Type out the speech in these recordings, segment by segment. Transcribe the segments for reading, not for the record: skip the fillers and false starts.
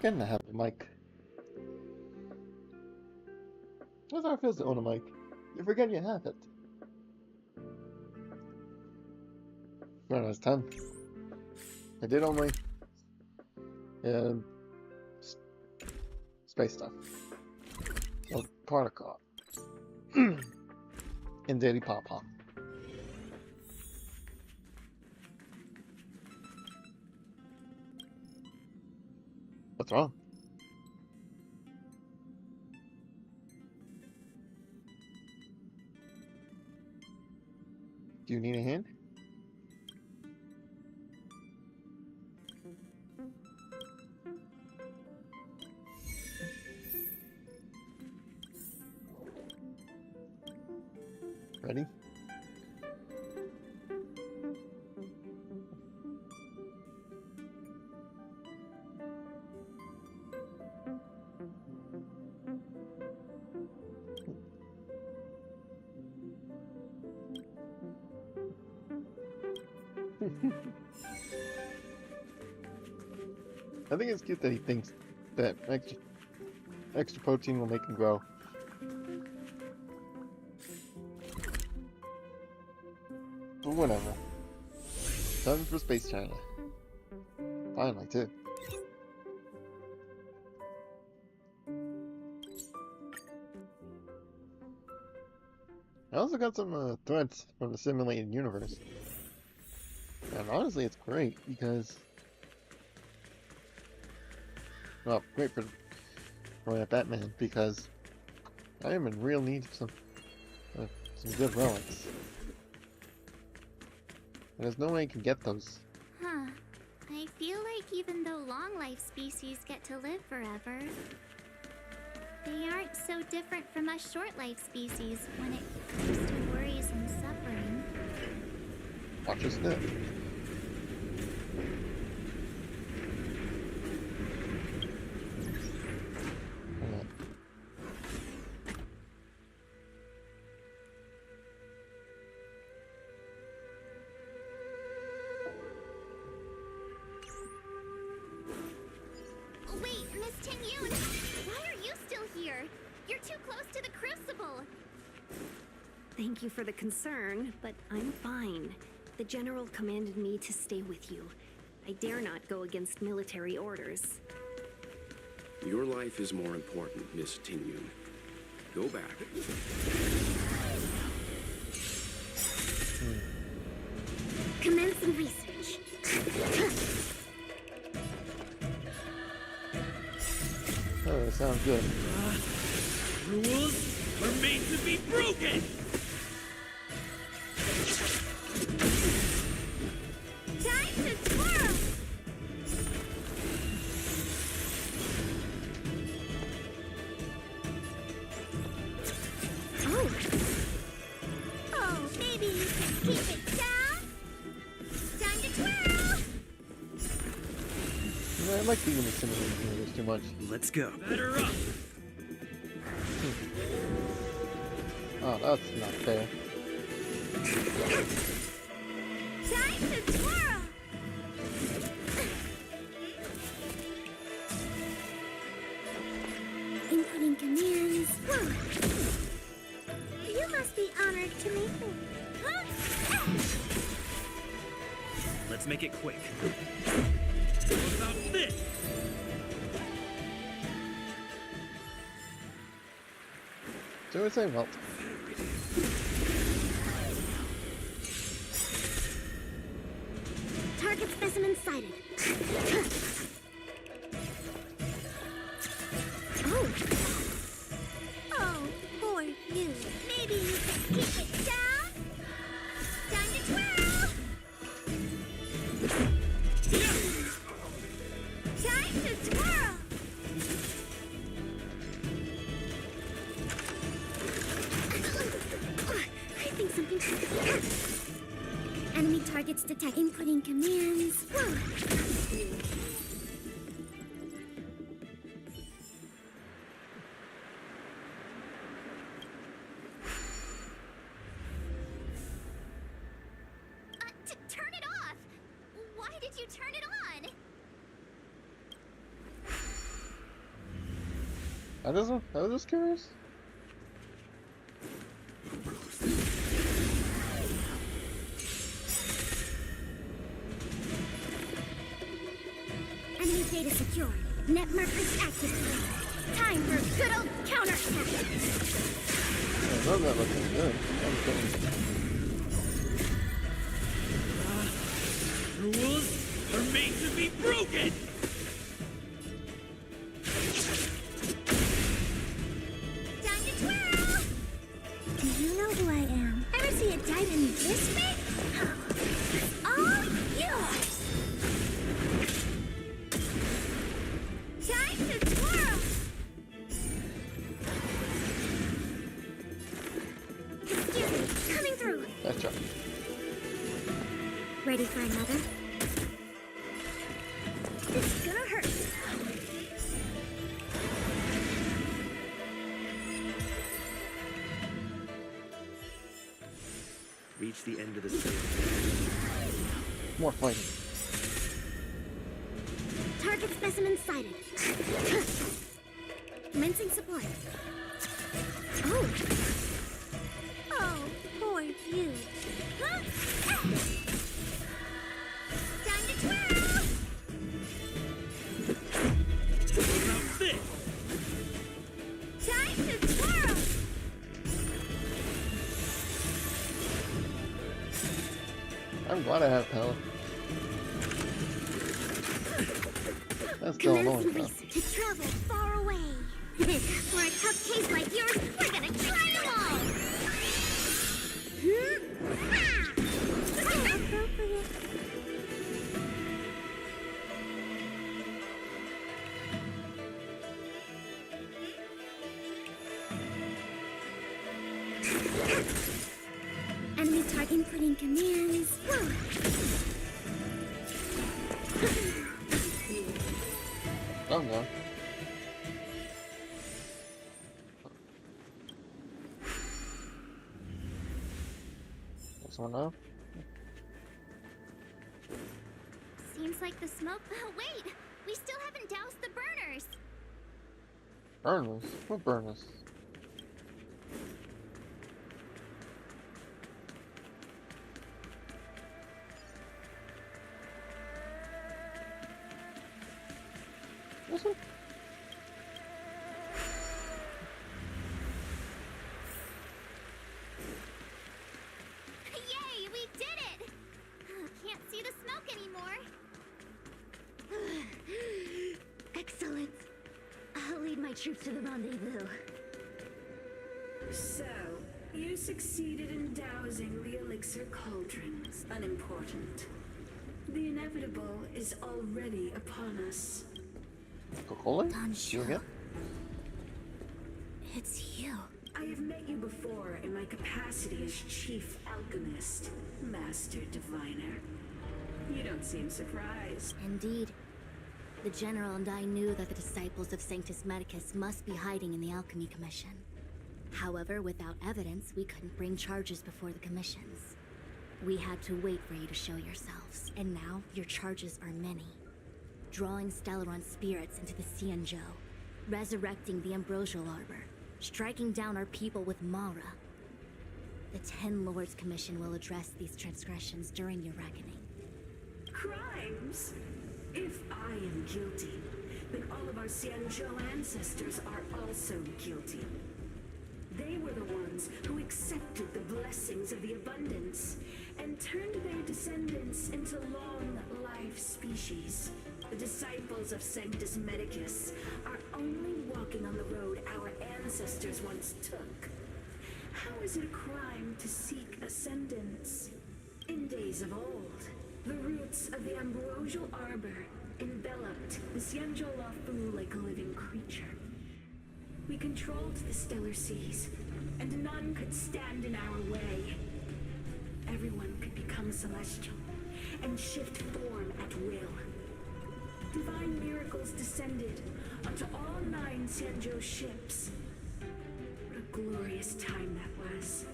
forgetting to have a mic. That's how it feels to own a mic. You forget you have it. When I was 10, I did only space stuff. Well, protocol. And Daily Pawpaw. What's wrong? Do you need a hand? Ready? I think it's cute that he thinks that extra protein will make him grow. But whatever. Time for Space China. Finally, too. I also got some threads from the simulated universe. And honestly, it's great because... Well, great for Batman, because I am in real need of some good relics. And there's no way I can get those. Huh. I feel like even though long-life species get to live forever, they aren't so different from us short-life species when it comes to worries and suffering. Watch your step. Thank you for the concern, but I'm fine. The General commanded me to stay with you. I dare not go against military orders. Your life is more important, Miss Ting-Yun. Go back. Commencing research. Oh, that sounds good. Rules are made to be broken! Time to twirl! Oh, maybe you can keep it down? Time to twirl! I like being in the simulated universe too much. Let's go. Better up! Oh, that's not fair. Time to twirl! Inputting commands. You must be honored to meet me. Let's make it quick. What about this? So it's saying, well. Target specimen sighted. Oh, poor you. Maybe you can keep it down? Time to twirl! Time to twirl! I think something... Enemy targets detect. Inputting commands. Turn it off! Why did you turn it on? I was just curious. Enemy data secured. Net markers activated. Time for a good old counterattack. I love that looking good. Rules are made to be broken! Time to twirl! Do you know who I am? Ever see a diamond this big? It's all yours! Time to twirl! Excuse me, coming through. Gotcha. Ready for another? This is gonna hurt. Reach the end of the stairs. More fighting. Target specimen sighted. Commencing supply. Oh! Oh, poor you. Huh? Ah! Time to twirl! What about this? Time to twirl! I'm glad I have pallet. That's still annoying, Commencing though. race to travel far away. For a tough case like yours, we're gonna try them all! Ah! Appropriate. Enemy target inputting commands. Whoa. I'm done. This one now? Seems like the smoke. Oh, wait! We still haven't doused the burners! Burners? What burners? This one? Yay! We did it! Can't see the smoke anymore. Excellent. I'll lead my troops to the rendezvous. So, you succeeded in dousing the elixir cauldrons. Unimportant. The inevitable is already upon us. Coca-Cola? Bonjour. You again? It's you. I have met you before in my capacity as Chief Alchemist, Master Diviner. You don't seem surprised. Indeed. The General and I knew that the disciples of Sanctus Medicus must be hiding in the Alchemy Commission. However, without evidence, we couldn't bring charges before the commissions. We had to wait for you to show yourselves, and now your charges are many. Drawing Stellaron spirits into the Xianzhou, resurrecting the Ambrosial Arbor, striking down our people with Mara. The Ten Lords Commission will address these transgressions during your reckoning. Crimes? If I am guilty, then all of our Xianzhou ancestors are also guilty. They were the ones who accepted the blessings of the abundance and turned their descendants into long-life species. The disciples of Sanctus Medicus are only walking on the road our ancestors once took. How is it a crime to seek ascendance? In days of old, the roots of the Ambrosial Arbor enveloped the Xianzhou Lafu like a living creature. We controlled the stellar seas, and none could stand in our way. Everyone could become celestial and shift form at will. Divine miracles descended onto all 9 Xianzhou ships. What a glorious time that was.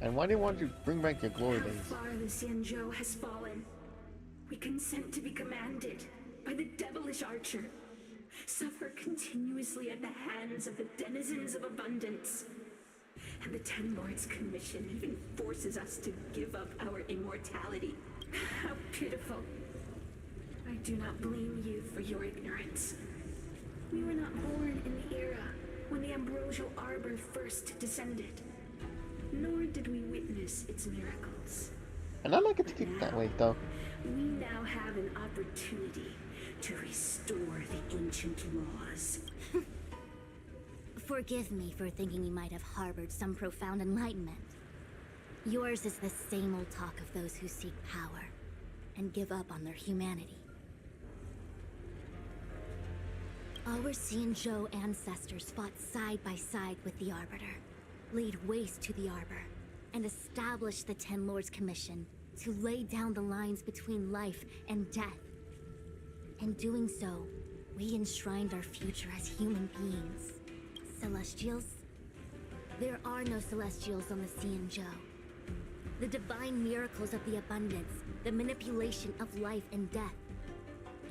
And why do you want to bring back your glory How days? far the Xianzhou has fallen. We consent to be commanded by the devilish archer. suffer continuously at the hands of the denizens of abundance. And the Ten Lords Commission even forces us to give up our immortality. How pitiful. I do not blame you for your ignorance. We were not born in the era when the ambrosial arbor first descended, nor did we witness its miracles. And I like it to keep it that way, though. We now have an opportunity to restore the ancient laws. Forgive me for thinking you might have harbored some profound enlightenment. Yours is the same old talk of those who seek power and give up on their humanity. Our Xianzhou ancestors fought side by side with the Arbiter, laid waste to the Arbor, and established the Ten Lords Commission to lay down the lines between life and death. In doing so, we enshrined our future as human beings. Celestials? There are no Celestials on the Xianzhou. The divine miracles of the abundance, the manipulation of life and death.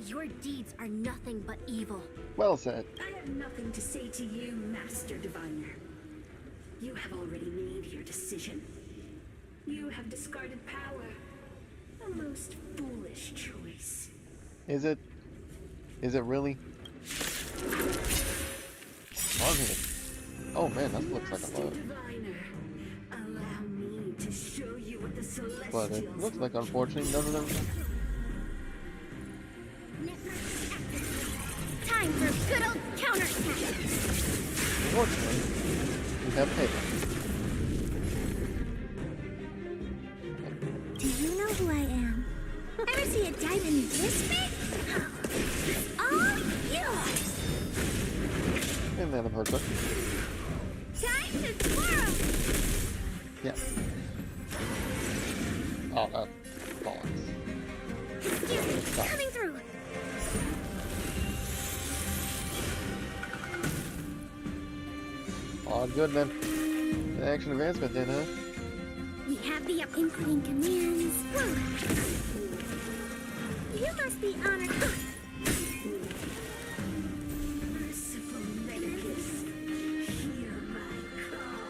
Your deeds are nothing but evil. Well said. I have nothing to say to you, Master Diviner. You have already made your decision. You have discarded power. A most foolish choice. Is it? Is it really? Oh man, that looks like a load. Diviner, allow me to show you what the Celestials. But it looks like unfortunately doesn't everything. Time for good old counterattack! Unfortunately, we have paper. Do you know who I am? Ever see a diamond this big? All yours! And then I've heard that. Time to twirl! Yeah. Oh, bollocks. Excuse me, coming through! Oh, good man. The action advancement then, huh? We have the inputting commands. You must be honored. Merciful Medicus, hear my call.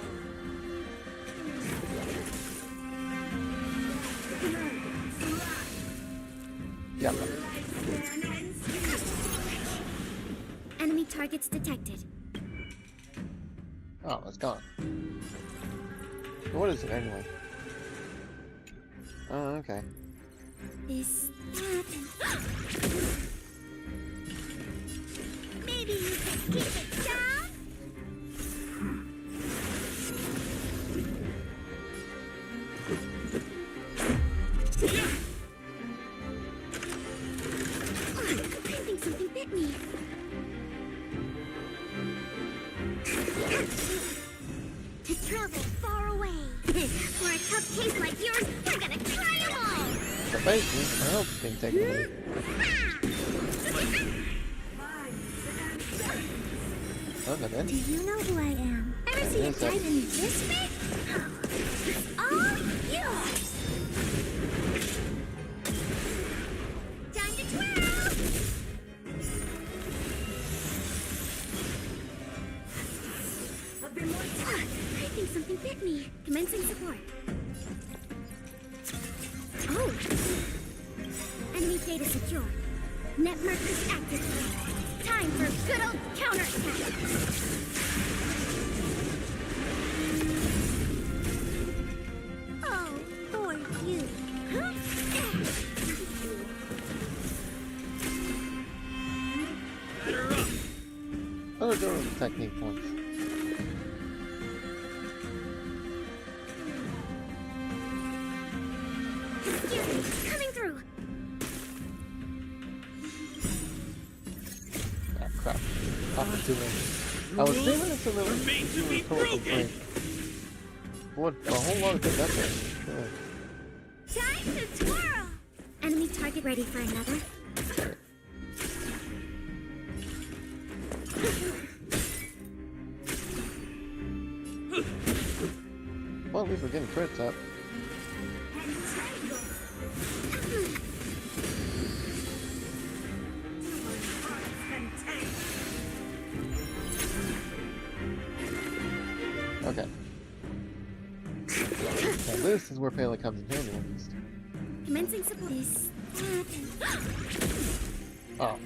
Yeah. Enemy targets detected. Oh, it's gone. What is it anyway? Oh, okay. This happened. Maybe you can keep it down? I think something bit me. To travel far away. For a tough case like yours, we're gonna try them all! The base, I hope it's being taken away. Okay then. Do you know who I am? Ever see a Yes, I- diamond this big? All yours! Time to twirl! I think something bit me. Commencing support. Oh! Enemy data secure. Net markers active. Time for good old counterattack. Oh, for you. Huh? Batter up! Oh, there are technique points. Excuse me, coming through. Ah, crap. Opportunity. I was thinking it's a little Made to be broken! What a whole lot of good effort. Yeah. Time to twirl! Enemy target ready for another. Well, at least we're getting crits up. this is where Pele comes in handy at least. Commencing support. This Oh,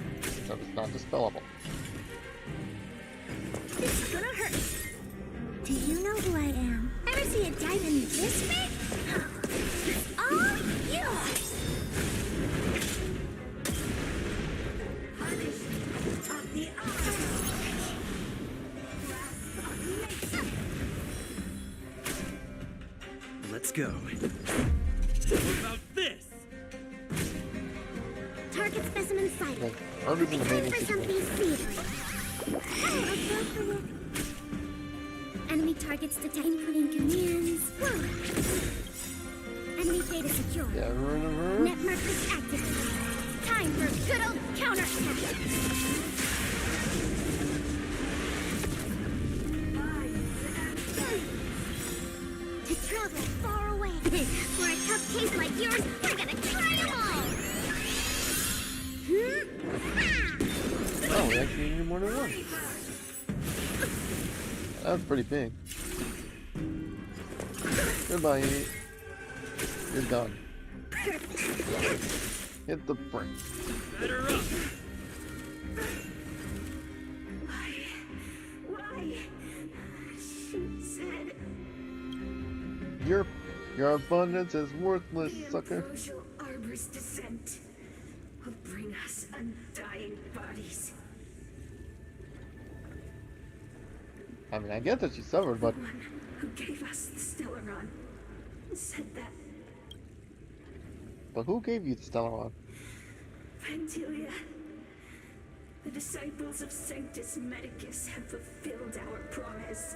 so it's not dispellable. is gonna hurt. Do you know who I am? Ever see a diamond this big? It's all yours. Of the Let's go. What about this? Target specimen sighted. Like, other than the Time main for something savory. Enemy targets detected, including commands. Whoa. Enemy data secure. Yeah, Net markers activated. Time for a good old counterattack. To travel far away. For a tough case like yours, we're gonna try them all. Oh, we actually need more than one. That was pretty big. Goodbye. You're done. Hit the brick. Better up. Why? She said Your abundance is worthless, the sucker. ambrosial arbor's descent will bring us undying bodies. I mean, I get that she suffered, but The one who gave us the Stellaron said that who gave you the Stellaron? Vantilia, the disciples of Sanctus Medicus have fulfilled our promise.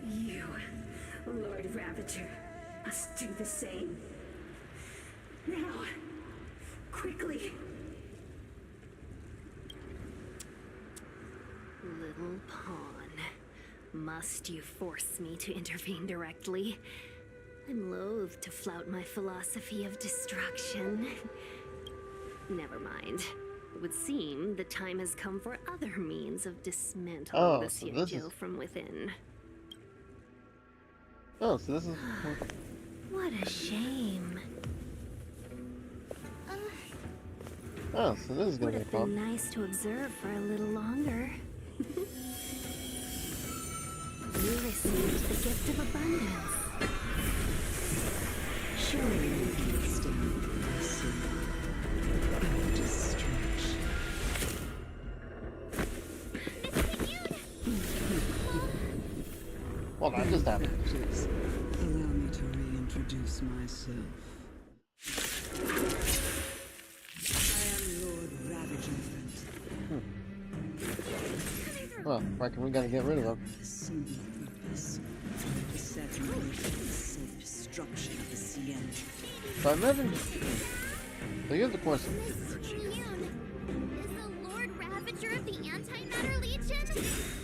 You, Lord Ravager, must do the same. Now, quickly. Little pawn, must you force me to intervene directly? I'm loath to flout my philosophy of destruction. Never mind. It would seem the time has come for other means of dismantling Oh, the so this is- Xianzhou from within. Oh, so this is... What a shame. Oh, so this is Would gonna be a have been problem. nice to observe for a little longer. You received the gift of abundance. Surely you can stand the destruction. Well, that just happened. Just allow me to reintroduce myself. I am Lord Ravager. Well, reckon we gotta get rid of him. The single purpose to set in motion the self-destruction of the Xianzhou. So I imagine... So here's the question. Miss Yoon, is the Lord Ravager of the Antimatter Legion?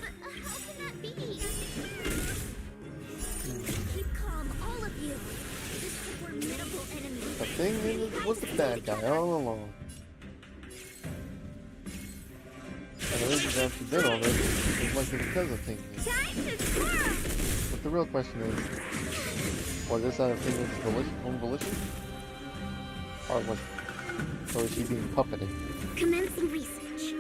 But how can that be? Keep calm, all of you. This formidable enemy. The thing is, was the bad guy all along. And the reason that she did all this is likely because of things. Time to twirl! But the real question is, was this out of Tinglin's own volition? Or was she being puppeted? Commencing research.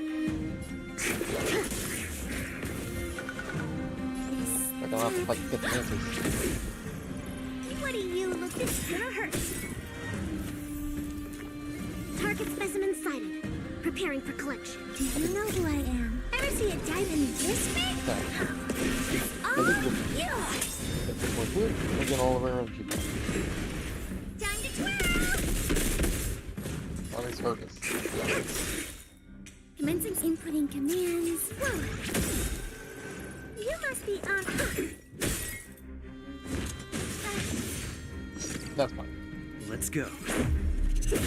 Like I'll have to fight to get the answers. What do you look? This gonna hurt. Target specimen sighted. Preparing for collection. Do you know who I am? Ever see a diamond this big? It's all yours. If this was good, we'll get all of our energy back. Time to twirl. On his focus. Commencing inputting commands. Whoa. You must be on. That's fine. Let's go.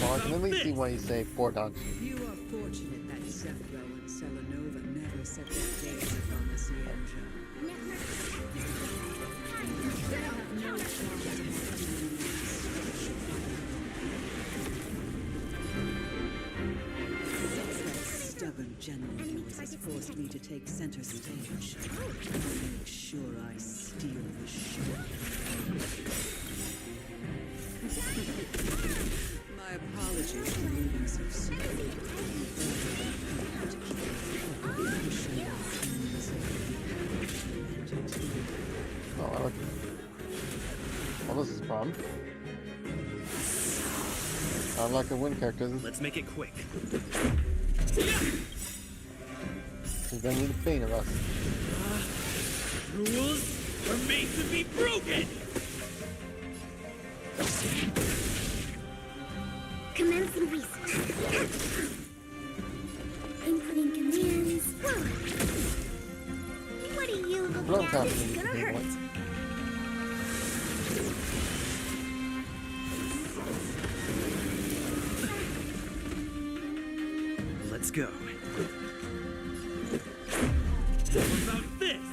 Well, I can at least see why you say 4 dodge. You are fortunate that Zethro and Selenova never set their gaze upon the Xianzhou. It's that stubborn general who was as forceful asked me to take center stage. Make sure I steal the show. My apologies for moving so soon. Oh, I like it. Well, this is a problem. I like the wind characters. Let's make it quick. He's gonna need a pain of us. Rules are made to be broken! Commencing research. Inputting commands. What are you looking Blood at? count This is gonna hurt. Let's go. How about this?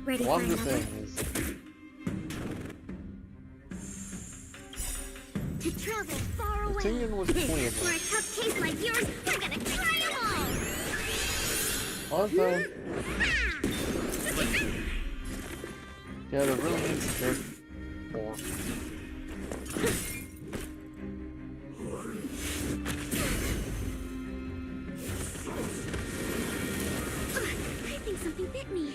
Ready One for of the another? things To travel far is, away. Tingyun was For playable. a tough case like yours, we're gonna try them all. Also, yeah, they're really insecure. Or I think something bit me.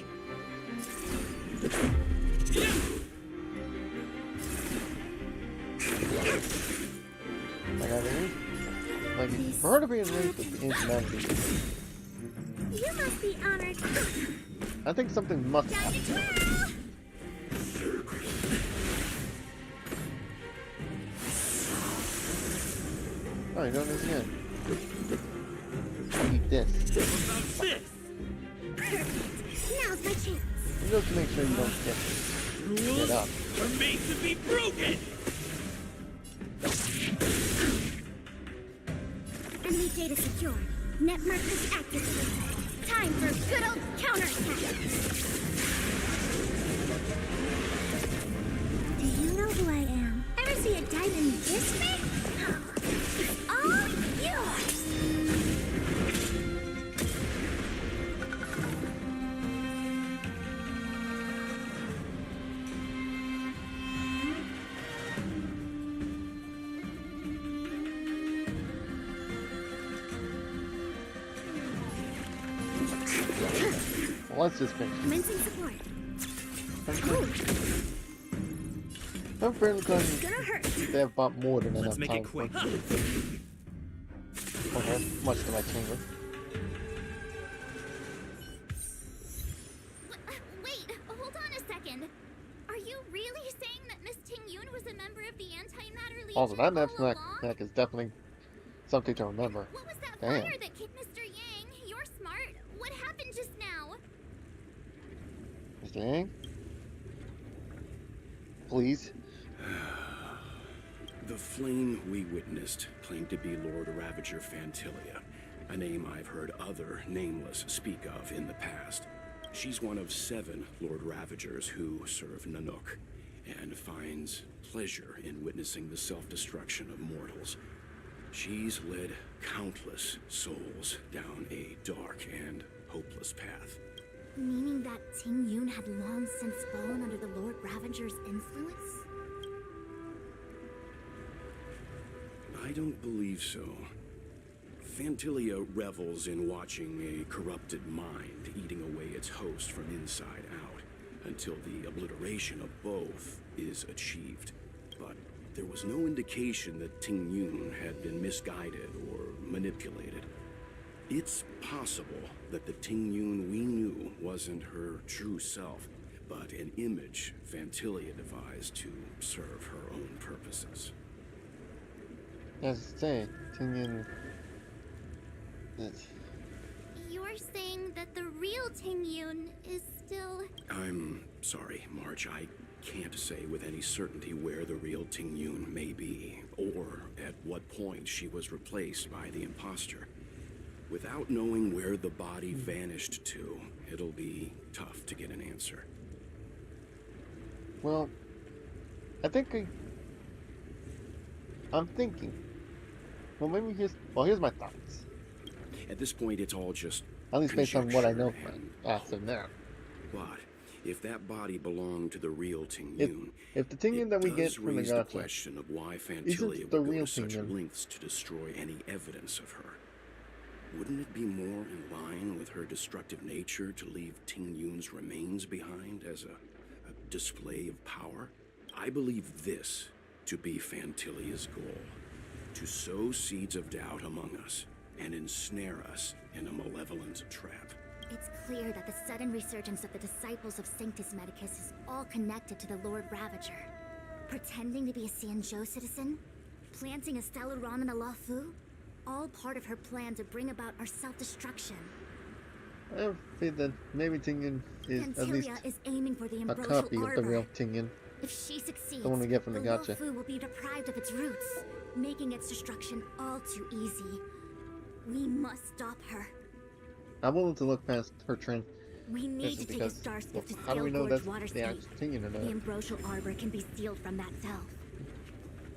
like I mean, like for her to be in humanity, You must be honored. I think something must Time happen. to twirl! Oh, you're doing this again. I'll eat this. How about this? Perfect. Now's my chance. Just to make sure you don't get Rules up. are made to be broken! Enemy data secured. Net markers activated. Time for good old counterattack. Do you know who I am? Ever see a diamond this big? It's all yours. Well, let's just finish. Commencing support. I'm fairly confident Gonna hurt. they have bought more than Let's enough make time it quick. Okay, much to my chamber. Wait, hold on a second. Are you really saying that Miss Ting-Yun was a member of the Antimatter Legion Also, that all knapsack along? is definitely something to remember. What was that Damn. fire that kicked Mr. Yang? You're smart. What happened just now? Mr. Yang? Please? The flame we witnessed claimed to be Lord Ravager Fantilia, a name I've heard other nameless speak of in the past. She's one of 7 Lord Ravagers who serve Nanook, and finds pleasure in witnessing the self-destruction of mortals. She's led countless souls down a dark and hopeless path. Meaning that Ting-Yun had long since fallen under the Lord Ravager's influence? I don't believe so. Fantilia revels in watching a corrupted mind eating away its host from inside out, until the obliteration of both is achieved. But there was no indication that Ting-Yun had been misguided or manipulated. It's possible that the Ting-Yun we knew wasn't her true self, but an image Fantilia devised to serve her own purposes. As I say, Tingyun. You're saying that the real Ting-Yun is still... I'm sorry, March. I can't say with any certainty where the real Ting-Yun may be, or at what point she was replaced by the imposter. Without knowing where the body vanished to, it'll be tough to get an answer. Well, I think I'm thinking. Well, maybe here's my thoughts. At this point, it's all just At least based on what I know conjecture as of now. But if that body belonged to the real Ting-Yun, If the Ting-Yun that we get does from the raise the gacha question of why isn't Phantilia the would go real to such Ting-Yun, lengths to destroy any evidence of her. Wouldn't it be more in line with her destructive nature to leave Ting-Yun's remains behind as a display of power? I believe this to be Phantilia's goal: to sow seeds of doubt among us and ensnare us in a malevolent trap. It's clear that the sudden resurgence of the disciples of Sanctus Medicus is all connected to the Lord Ravager. Pretending to be a Xianzhou citizen? Planting a Stellaron in the Luofu? All part of her plan to bring about our self-destruction. I have faith that maybe Ting-Yun is at least Phantilia is aiming for the a ambrosial copy of arbor. the real Ting-Yun. If she succeeds, The one we get from the the gacha. Luofu will be deprived of its roots, making its destruction all too easy. We must stop her. I'm willing to look past her trend. We need to take a Because, star skiff to how do we Scale know Gorge that's Water the State. actual Ting-Yun or The not? ambrosial arbor can be sealed from that valve.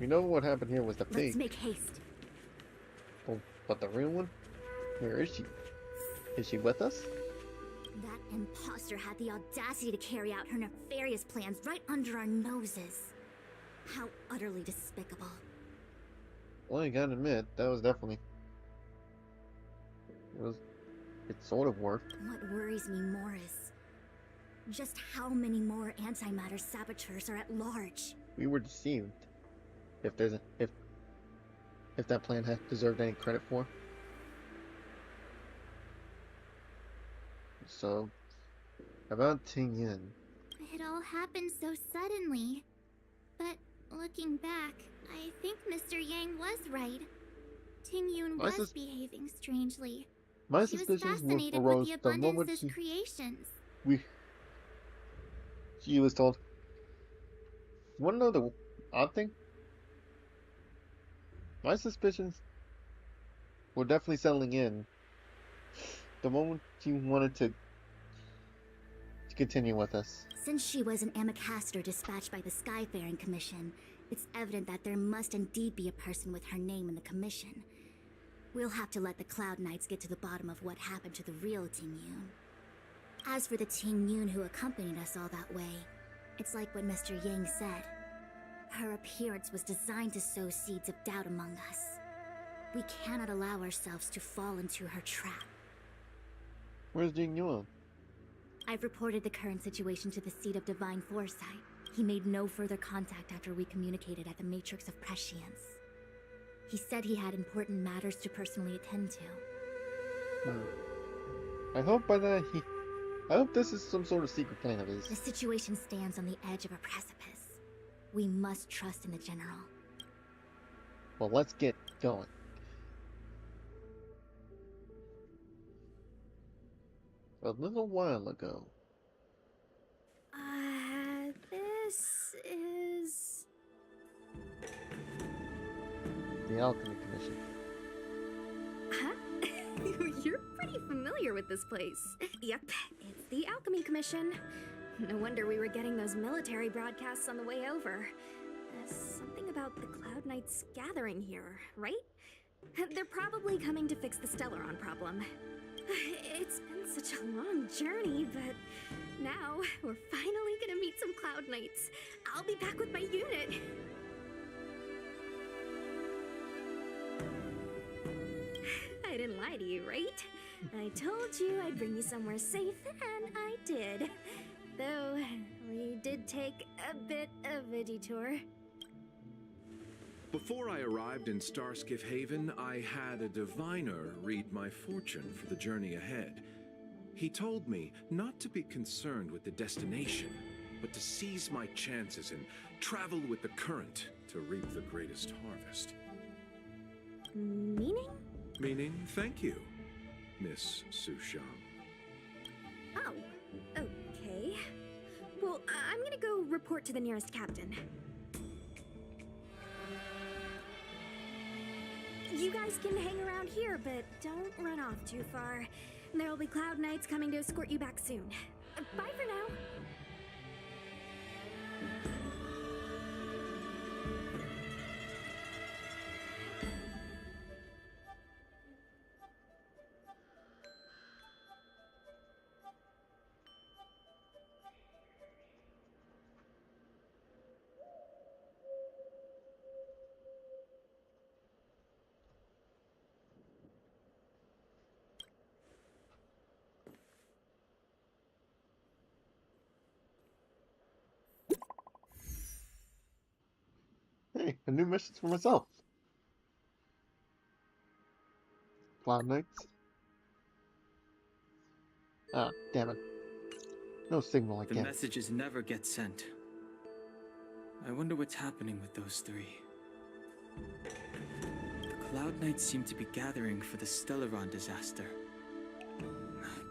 We know what happened here was the Let's fake. make haste. Oh, but the real one? Where is she? Is she with us? That imposter had the audacity to carry out her nefarious plans right under our noses. How utterly despicable. Well, you gotta admit, that was definitely... It sort of worked. What worries me more is just how many more antimatter saboteurs are at large. We were deceived. If there's a... If that plan had deserved any credit for. So, about Ting-Yun. It all happened so suddenly. But looking back, I think Mr. Yang was right. Ting-Yun My was sus- behaving strangely. My She was suspicions fascinated arose with the the moment abundance's creations. she was told. You wanna know the odd thing? My suspicions were definitely settling in the moment she wanted to continue with us. Since she was an Amicastor dispatched by the Skyfaring Commission, it's evident that there must indeed be a person with her name in the commission. We'll have to let the Cloud Knights get to the bottom of what happened to the real Ting-Yun. As for the Ting-Yun who accompanied us all that way, it's like what Mr. Yang said. Her appearance was designed to sow seeds of doubt among us. We cannot allow ourselves to fall into her trap. Where's Jing-Yuan? I've reported the current situation to the Seat of Divine Foresight. He made no further contact after we communicated at the Matrix of Prescience. He said he had important matters to personally attend to. I hope by that I hope this is some sort of secret plan of his. The situation stands on the edge of a precipice. We must trust in the General. Well, let's get going. A little while ago. This is... The Alchemy Commission. Huh? You're pretty familiar with this place. Yep, it's the Alchemy Commission. No wonder we were getting those military broadcasts on the way over. Something about the Cloud Knights gathering here, right? They're probably coming to fix the Stellaron problem. It's been such a long journey, but now we're finally gonna meet some Cloud Knights. I'll be back with my unit. I didn't lie to you, right? I told you I'd bring you somewhere safe, and I did. Though, we did take a bit of a detour. Before I arrived in Starskiff Haven, I had a diviner read my fortune for the journey ahead. He told me not to be concerned with the destination, but to seize my chances and travel with the current to reap the greatest harvest. Meaning? Meaning, thank you, Miss Sushang. Oh, okay. Well, I'm gonna go report to the nearest captain. You guys can hang around here, but don't run off too far. There'll be Cloud Knights coming to escort you back soon. Bye for now. Hey, a new mission for myself. Cloud Knights. Ah, damn it. No signal The again. messages never get sent. I wonder what's happening with those three. The Cloud Knights seem to be gathering for the Stellaron disaster.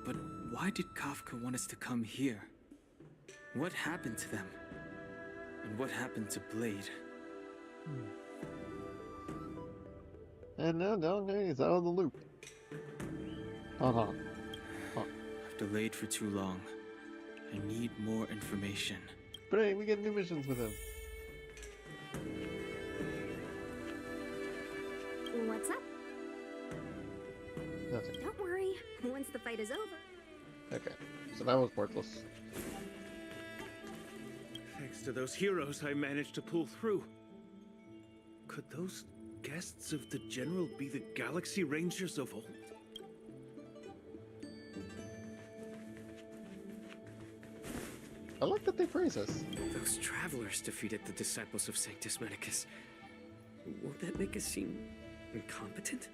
But why did Kafka want us to come here? What happened to them? And what happened to Blade? And now he's out of the loop. Uh-huh. I've delayed for too long. I need more information. But hey, we get new missions with him. What's up? Nothing. Don't worry. Once the fight is over. Okay, so that was worthless. Thanks to those heroes, I managed to pull through. Could those guests of the General be the Galaxy Rangers of old? I like that they praise us. Those travelers defeated the disciples of Sanctus Medicus. Won't that make us seem incompetent?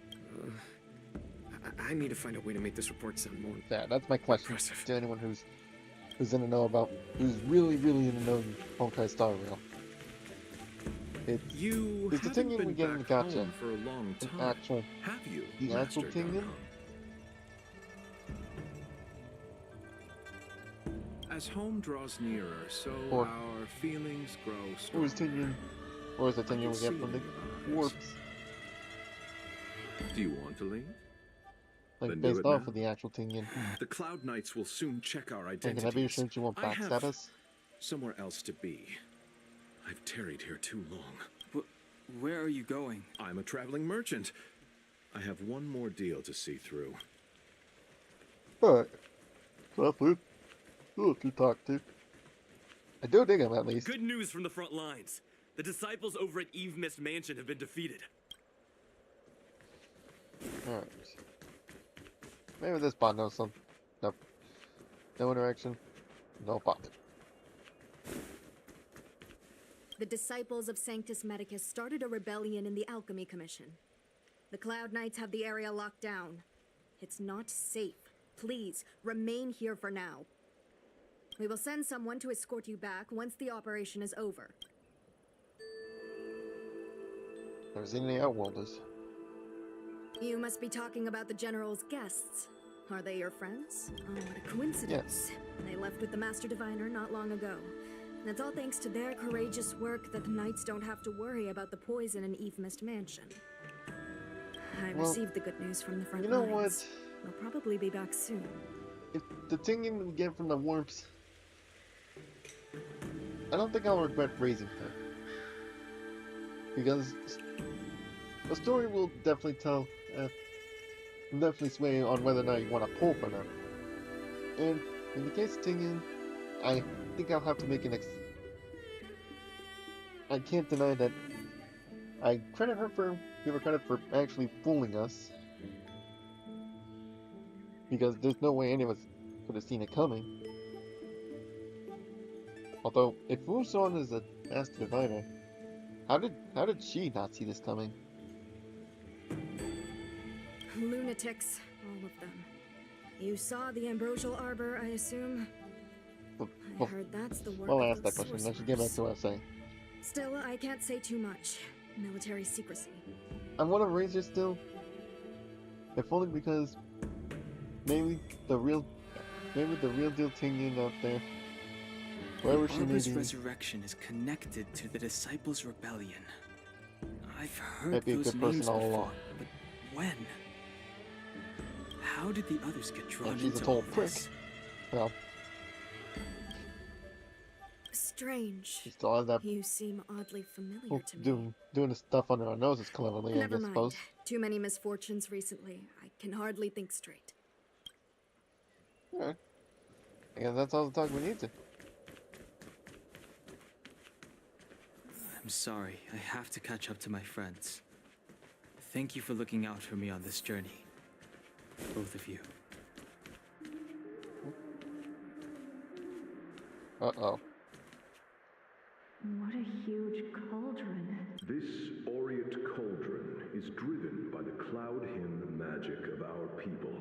I need to find a way to make this report sound more Yeah, that's my question impressive. to anyone who's in the know about, who's really in the know Honkai Star Rail. You Is the haven't Tingyun been we get in the back gacha home for a long an time, actual, have you? the actual Master Tingyun? Gung-Ho? As home draws nearer, so Or- our feelings grow or is stronger. Tingyun, or is the I can Tingyun we see get from the it in your eyes. warps, Do you want to leave? like Then do based it off now. of the actual Tingyun? The Cloud Knights will soon check our Like, can I be identities. sure you won't I have backstab us? somewhere else to be. I've tarried here too long. Where are you going? I'm a traveling merchant. I have one more deal to see through. Alright. So that's Luke. Luke you talk to. I do dig him at least. Good news from the front lines. The disciples over at Eve Mist Mansion have been defeated. Alright. Maybe this bot knows something. Nope. No interaction. No bot. The disciples of Sanctus Medicus started a rebellion in the Alchemy Commission. The Cloud Knights have the area locked down. It's not safe. Please, remain here for now. We will send someone to escort you back once the operation is over. Never seen any Outworlders. You must be talking about the General's guests. Are they your friends? Oh, what a coincidence. They left with the Master Diviner not long ago. And it's all thanks to their courageous work that the Knights don't have to worry about the poison in Eve Mist Mansion. I Well, received the good news from the front You know lines. what? They'll probably be back soon. If the Tingyun we get from the warps, I don't think I'll regret raising her. Because the story will definitely tell, definitely sway on whether or not you want to pull for them. And in the case of Tingyun, I think I'll have to make an I can't deny that I give her credit for actually fooling us. Because there's no way any of us could have seen it coming. Although, if Wuson is a Master Diviner, how did she not see this coming? Lunatics, all of them. You saw the Ambrosial Arbor, I assume? I heard that's the work I'll of ask that the question. I should get back to what I was saying. Still, I can't say too much. Military secrecy. I want to raise her still, if only because maybe the real deal Tingyun out there, wherever she may Arbor's be, resurrection is connected to the Disciples' Rebellion. I've heard might be a those good person names all before, along. but when? How did the others get drawn And she's a into total all prick. this? Well, Strange. she still has that You seem oddly familiar to me. doing the stuff under our noses cleverly, I Never guess, mind. suppose. Too many misfortunes recently. I can hardly think straight. Alright. I guess that's all the talk we need to. I'm sorry, I have to catch up to my friends. Thank you for looking out for me on this journey. Both of you. Uh-oh. What a huge cauldron. This aureate cauldron is driven by the cloud hymn magic of our people,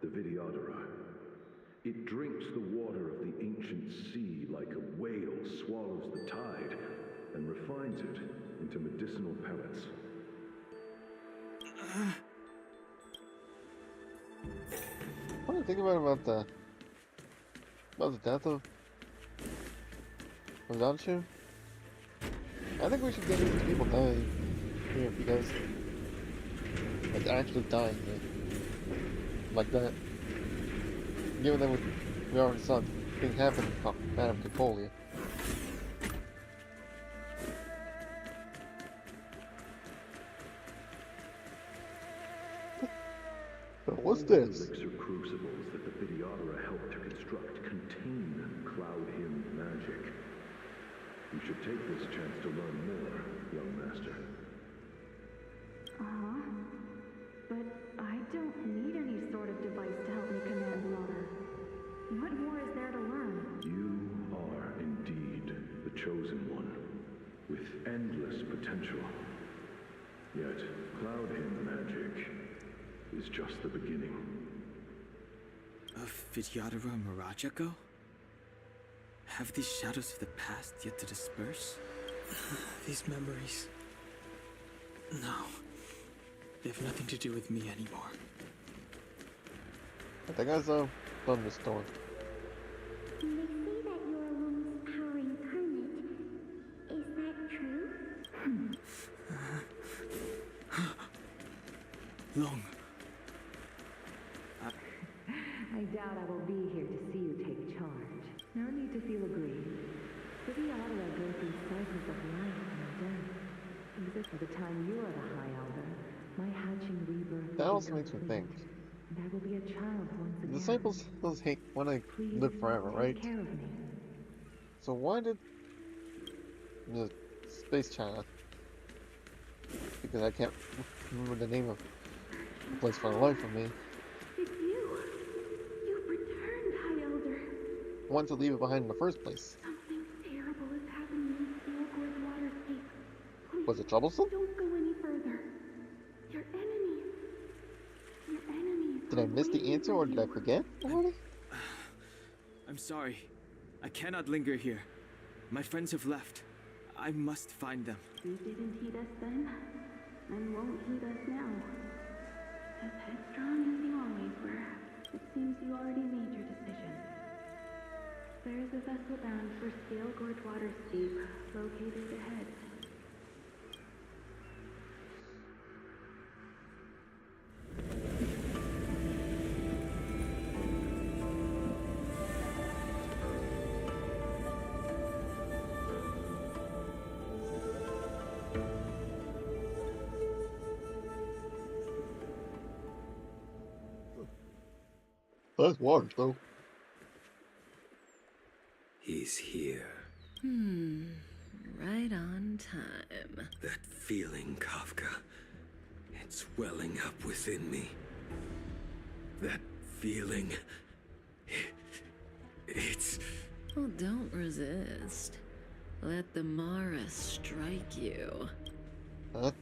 the Vidyadhara. It drinks the water of the ancient sea like a whale swallows the tide and refines it into medicinal pellets. What do you think about the death of Zanshu? I think we should get these people dying here because like actually dying like that. Given that we already saw things happen to Madame Capolia. What's this? The elixir crucibles that the Vidyadhara helped to construct contain cloud hymn magic. You should take this chance to learn more, young master. But I don't need any sort of device to help me command water. What more is there to learn? You are indeed the chosen one, with endless potential. Yet, cloud hymn magic is just the beginning. Of Vidyadhara Mirajago? Have these shadows of the past yet to disperse? These memories... No. They have nothing to do with me anymore. I think I saw thunderstorm. They say that you're a woman's power incarnate. Is that true? Long. I doubt I will be here to see you take charge. No need to feel aggrieved. Vidyadhara go through cycles of life and death. Except for the time you are the High Elder, my hatching rebirth. That also makes me think. And I will be a child once again. The disciples want to live forever, right? Take care of me. So why did the space China? Because I can't remember the name of the place for the life of me. It's you. You've returned, High Elder. Want to leave it behind in the first place. Something terrible is happening in Steelgor's Waterscape. Please, Was it troublesome? don't go any further. Your enemies. Your enemies. Did I miss the answer or did I forget already? I'm sorry. I cannot linger here. My friends have left. I must find them. You didn't heed us then, and won't heed us now. As headstrong as you always were, it seems you already made your decision. There is a vessel bound for Steelgor's Waterscape, located ahead. That's water, though. He's here. Right on time. That feeling, Kafka. It's welling up within me. That feeling... It's... Well, don't resist. Let the Mara strike you. Huh?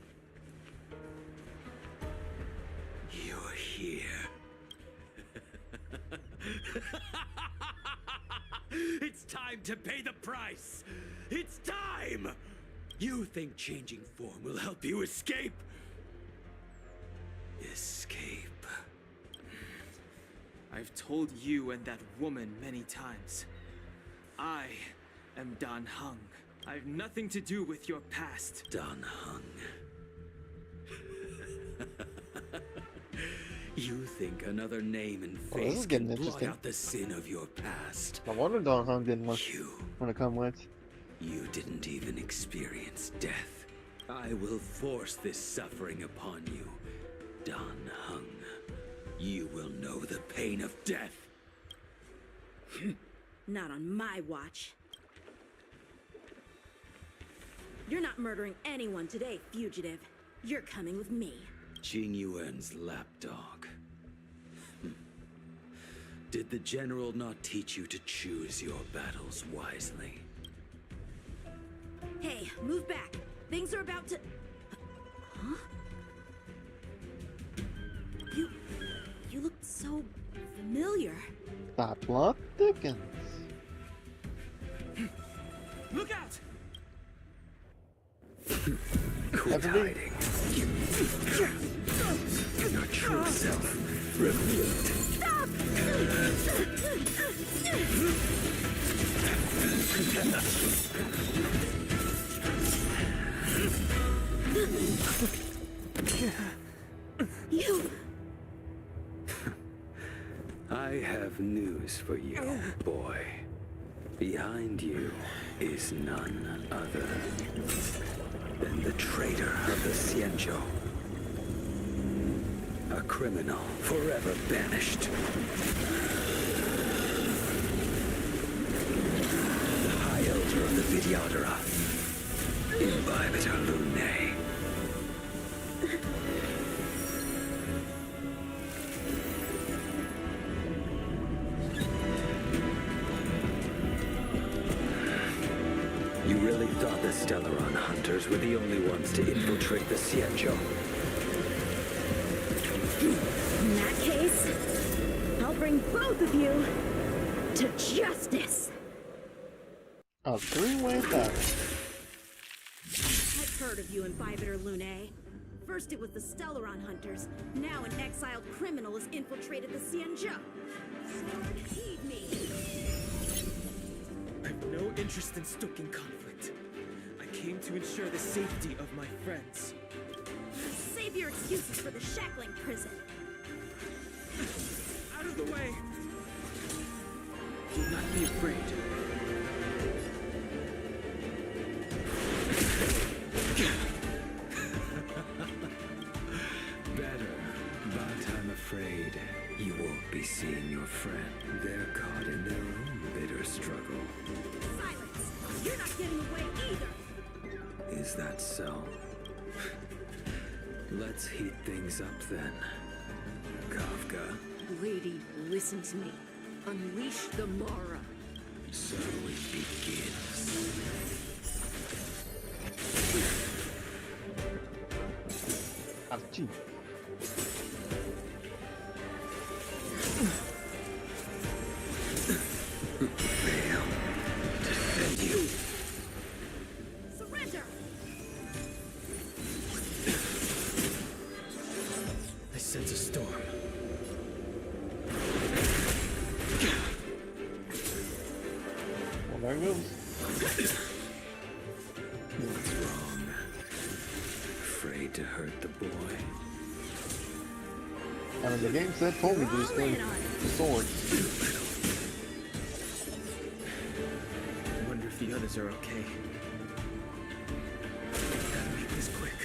You're here. It's time to pay the price! It's time! You think changing form will help you escape? Escape. I've told you and that woman many times. I am Dan Heng. I have nothing to do with your past. Dan Heng. You think another name and face can blot out the sin of your past? No wonder Dan Heng didn't want to come with. You didn't even experience death. I will force this suffering upon you, Dan Heng. You will know the pain of death. Not on my watch. You're not murdering anyone today, fugitive. You're coming with me. Jing Yuan's lapdog. Did the general not teach you to choose your battles wisely? Hey, move back. Things are about to... Huh? You look so familiar. That plot thickens. Look out! Quit hiding. Your true self revealed. Stop! You... I have news for you, boy. Behind you is none other than the traitor of the Xianzhou. A criminal forever banished. The High Elder of the Videodora. Imbibitor Lunae. You really thought the Stellaron hunters were the only ones to infiltrate the Xianzhou? In that case, I'll bring both of you to justice. A three-way battle. I've heard of you, Imbibitor Lunae. First it was the Stellaron hunters, now an exiled criminal has infiltrated the Xianzhou. So heed me. I've no interest in stoking conflict. I came to ensure the safety of my friends. Save your excuses for the shackling prison. Out of the way! Do not be afraid. Better, but I'm afraid you won't be seeing your friend. They're caught in their own bitter struggle. Silence! You're not getting away either! Is that so? Let's heat things up then. Kafka. Lady, listen to me. Unleash the Mara. So it begins. Ouchie. Fail. Defend you. Surrender! I sense a storm. Well, there goes. What's wrong? Afraid to hurt the boy? I mean, the game said told me to just go the sword. I wonder if the others are okay. Gotta make this quick.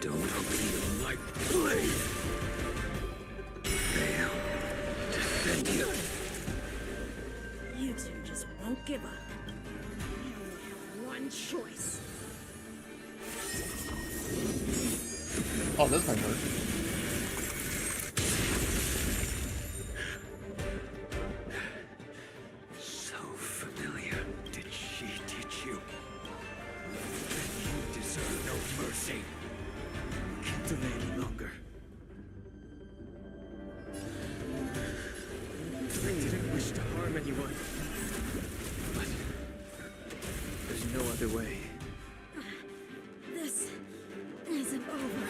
Don't feel my blade. Fail. Defend you. You two just won't give up. You only have one choice. Oh, this might work. So familiar. Did she teach you? Then you deserve no mercy. Can't delay any longer. I didn't wish to harm anyone. But there's no other way. This isn't over.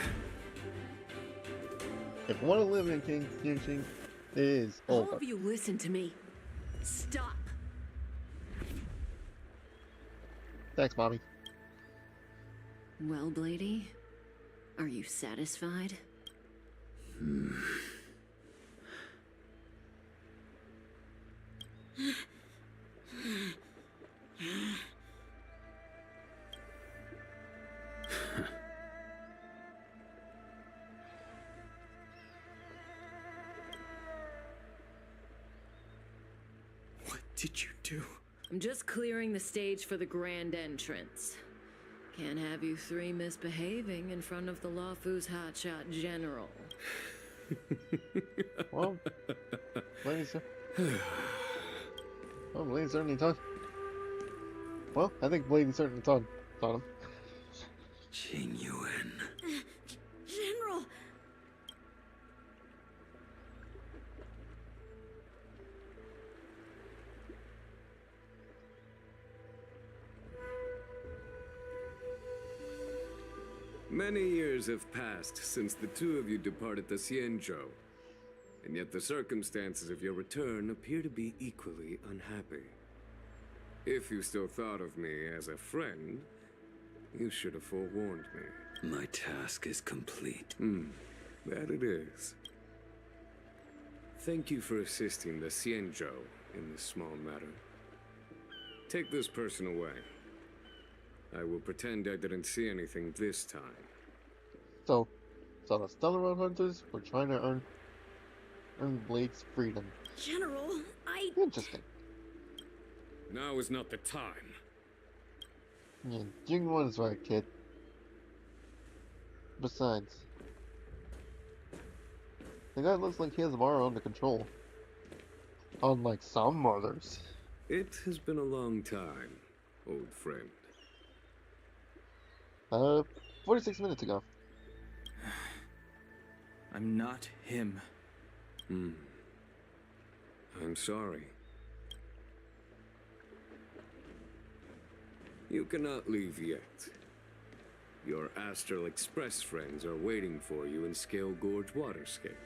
If one of living King is All over. of you listen to me. Stop. Thanks, Mommy. Well, Blady, are you satisfied? What did you do? I'm just clearing the stage for the grand entrance. Can't have you three misbehaving in front of the Lafu's hotshot general. Well, ladies, well, ladies, certainly Well, I think Blade certainly taught him. Qing Yuan. General! Many years have passed since the two of you departed the Xianzhou, and yet the circumstances of your return appear to be equally unhappy. If you still thought of me as a friend, you should have forewarned me. My task is complete. That it is. Thank you for assisting the Xianzhou in this small matter. Take this person away. I will pretend I didn't see anything this time. So the Stellaron Hunters were trying to earn Blade's freedom. General, Interesting. Now is not the time. Yeah, Jing is right, kid. Besides, the guy looks like he has Mara under control. Unlike some others. It has been a long time, old friend. 46 minutes ago. I'm not him. I'm sorry. You cannot leave yet. Your Astral Express friends are waiting for you in Scale Gorge Waterscape.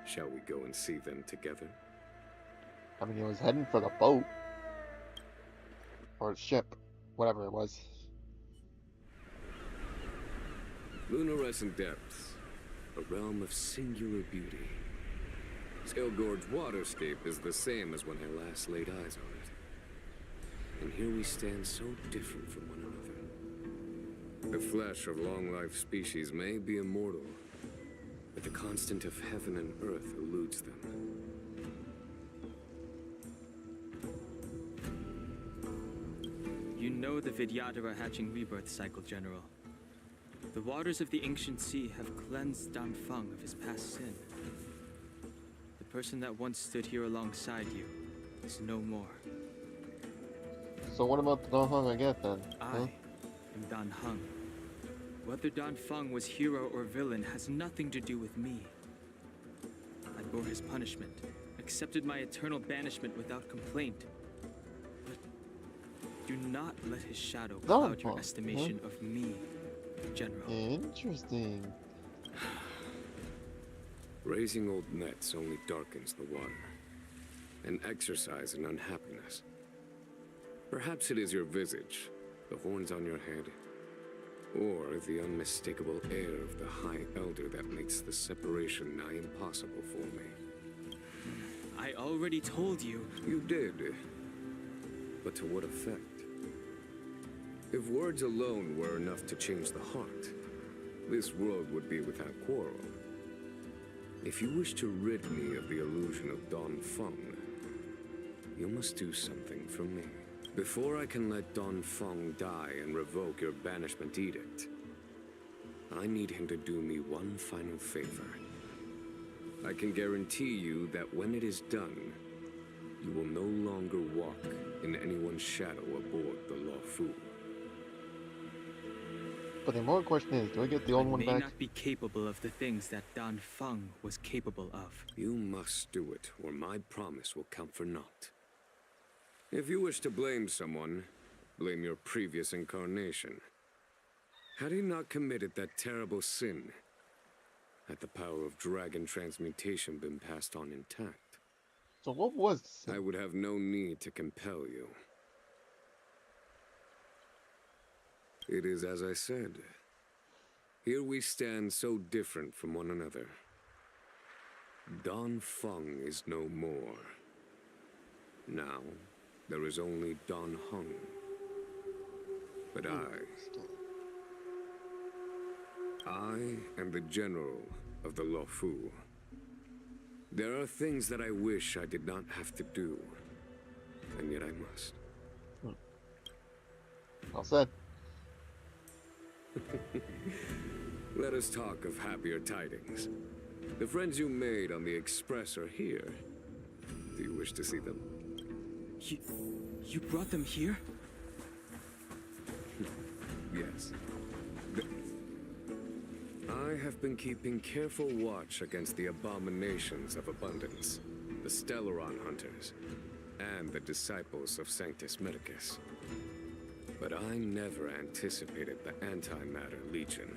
Shall we go and see them together? I mean, he was heading for the boat. Or ship. Whatever it was. Lunarescent Depths. A realm of singular beauty. Scale Gorge Waterscape is the same as when I last laid eyes on it. And here we stand so different from one another. The flesh of long-life species may be immortal, but the constant of heaven and earth eludes them. You know the Vidyadhara hatching rebirth cycle, General. The waters of the ancient sea have cleansed Danfeng of his past sin. The person that once stood here alongside you is no more. So what about the Danheng I get then? I am Danheng. Whether Danfeng was hero or villain has nothing to do with me. I bore his punishment, accepted my eternal banishment without complaint. But do not let his shadow cloud your estimation of me, General. Interesting. Raising old nets only darkens the water, an exercise in unhappiness. Perhaps it is your visage, the horns on your head, or the unmistakable air of the High Elder that makes the separation nigh impossible for me. I already told you. You did. But to what effect? If words alone were enough to change the heart, this world would be without quarrel. If you wish to rid me of the illusion of Danfeng, you must do something for me. Before I can let Danfeng die and revoke your banishment edict, I need him to do me one final favor. I can guarantee you that when it is done, you will no longer walk in anyone's shadow aboard the Luofu. But the more question is, do I get the old one may back? not be capable of the things that Danfeng was capable of. You must do it, or my promise will count for naught. If you wish to blame someone, blame your previous incarnation. Had he not committed that terrible sin, had the power of dragon transmutation been passed on intact? So what was the sin? I would have no need to compel you. It is as I said. Here we stand so different from one another. Danfeng is no more. Now, there is only Danheng. But I am the general of the Luofu. There are things that I wish I did not have to do, and yet I must. All said. Let us talk of happier tidings. The friends you made on the Express are here. Do you wish to see them? You brought them here? Yes. I have been keeping careful watch against the abominations of abundance, the Stellaron hunters, and the disciples of Sanctus Medicus. But I never anticipated the Antimatter Legion.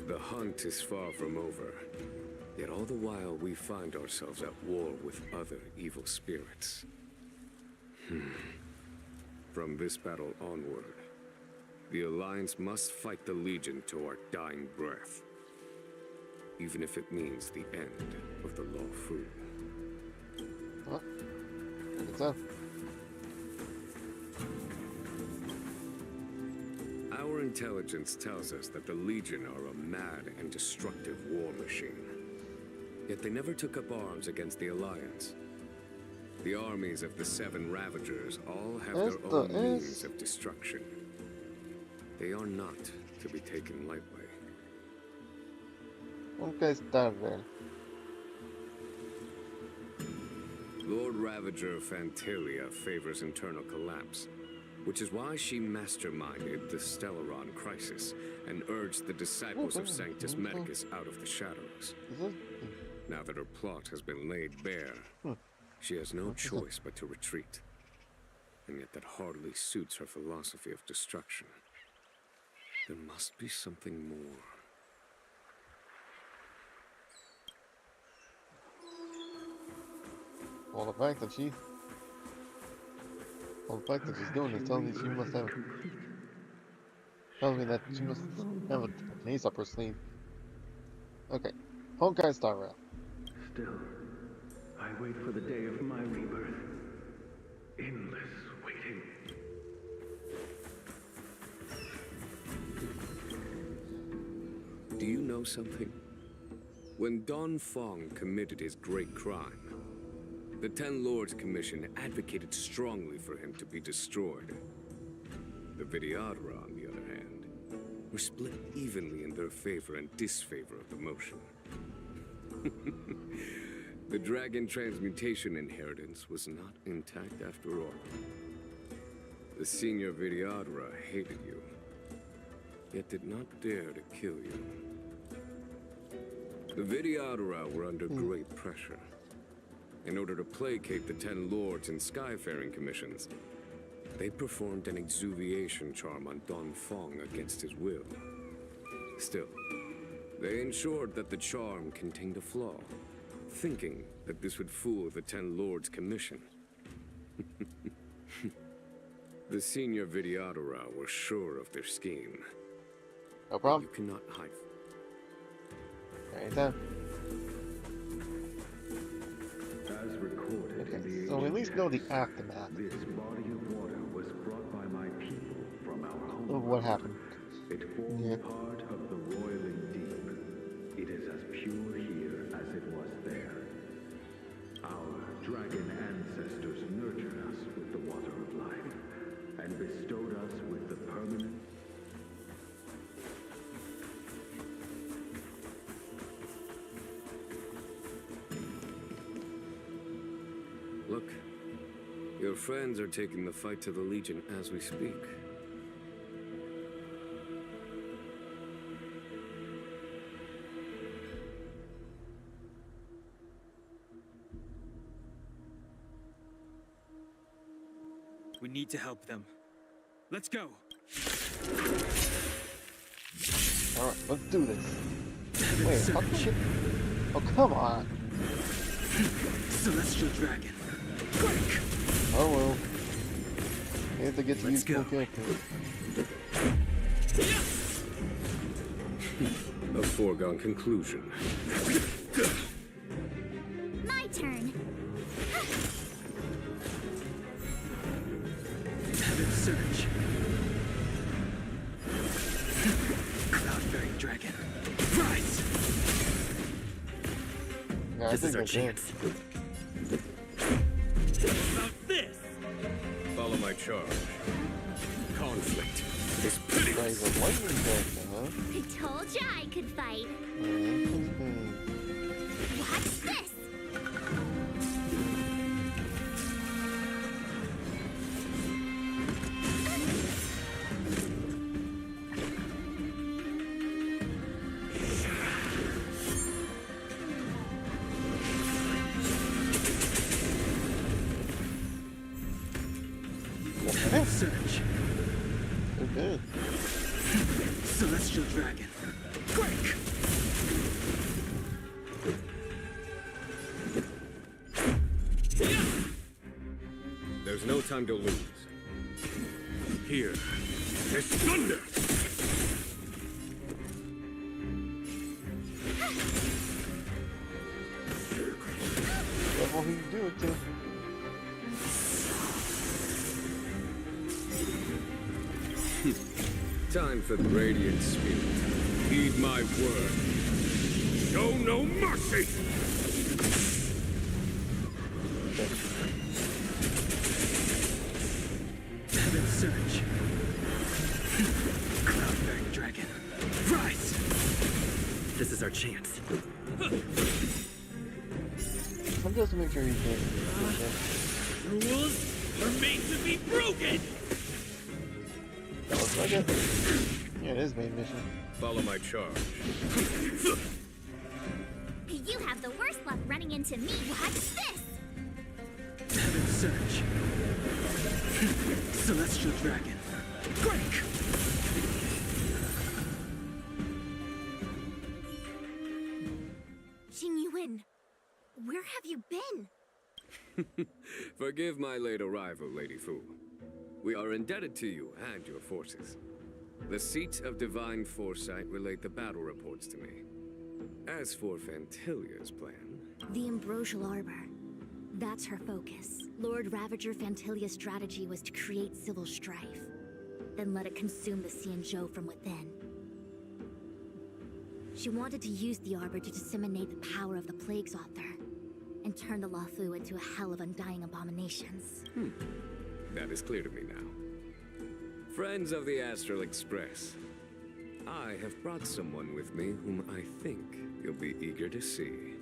The hunt is far from over, yet all the while we find ourselves at war with other evil spirits. From this battle onward, the Alliance must fight the Legion to our dying breath, even if it means the end of the Lawfu. Huh? What's up? Our intelligence tells us that the Legion are a mad and destructive war machine. Yet they never took up arms against the Alliance. The armies of the Seven Ravagers all have their own means of destruction. They are not to be taken lightly. Honkai. Lord Ravager Fantilia favors internal collapse, which is why she masterminded the Stellaron crisis and urged the disciples of Sanctus Medicus out of the shadows. Now that her plot has been laid bare, she has no choice but to retreat. And yet that hardly suits her philosophy of destruction. There must be something more. Well, the fact that she's doing is telling me she must have... Tells me that she must have an ace up her sleeve. Okay. Honkai Star Rail. Still, I wait for the day of my rebirth. Endless waiting. Do you know something? When Don Fong committed his great crime, the Ten Lords Commission advocated strongly for him to be destroyed. The Vidyadhara, on the other hand, were split evenly in their favor and disfavor of the motion. The dragon transmutation inheritance was not intact after all. The senior Vidyadhara hated you, yet did not dare to kill you. The Vidyadhara were under great pressure. In order to placate the Ten Lords and Skyfaring Commissions, they performed an exuviation charm on Don Fong against his will. Still, they ensured that the charm contained a flaw, thinking that this would fool the Ten Lords Commission. The senior Vidyadhara were sure of their scheme. No problem. You cannot hide. Anytime. As recorded in the So we at least know the aftermath. This body of water was brought by my people from our home. Of what happened. It forms part of the roiling deep. It is as pure here as it was there. Our dragon ancestors nurtured us with the water of life and bestowed us with the permanent. Look, your friends are taking the fight to the Legion as we speak. We need to help them. Let's go! Alright, let's do this. Wait, how come oh, come on! Celestial Dragon. Quick! Oh well. We have to get to use cool characters. A foregone conclusion. My turn. Heaven Surge. Cloud-bearing Dragon. Rise! Yeah, This is our chance. About this! charge. Conflict is pitiless. I told ya I could fight. Watch this! Search. Okay. Celestial dragon. Quick! There's no time to lose. Here is thunder! Careful who you do it to. Time for the radiant spirit. Heed my word. Show no mercy! Heaven surge. Cloud-bearing dragon. Rise! This is our chance. I'm just making sure he's dead. Rules are made to be broken! That looks like it. Yeah, it is main mission. Follow my charge. You have the worst luck running into me. Watch this! Heaven surge. Celestial dragon. Quick! Jingyuin, where have you been? Forgive my late arrival, Lady Fu. We are indebted to you and your forces. The seats of divine foresight relate the battle reports to me. As for Fantilia's plan... The Ambrosial Arbor. That's her focus. Lord Ravager Fantilia's strategy was to create civil strife, then let it consume the Xianzhou from within. She wanted to use the Arbor to disseminate the power of the Plague's author, and turn the Luofu into a hell of undying abominations. That is clear to me now. Friends of the Astral Express, I have brought someone with me whom I think you'll be eager to see.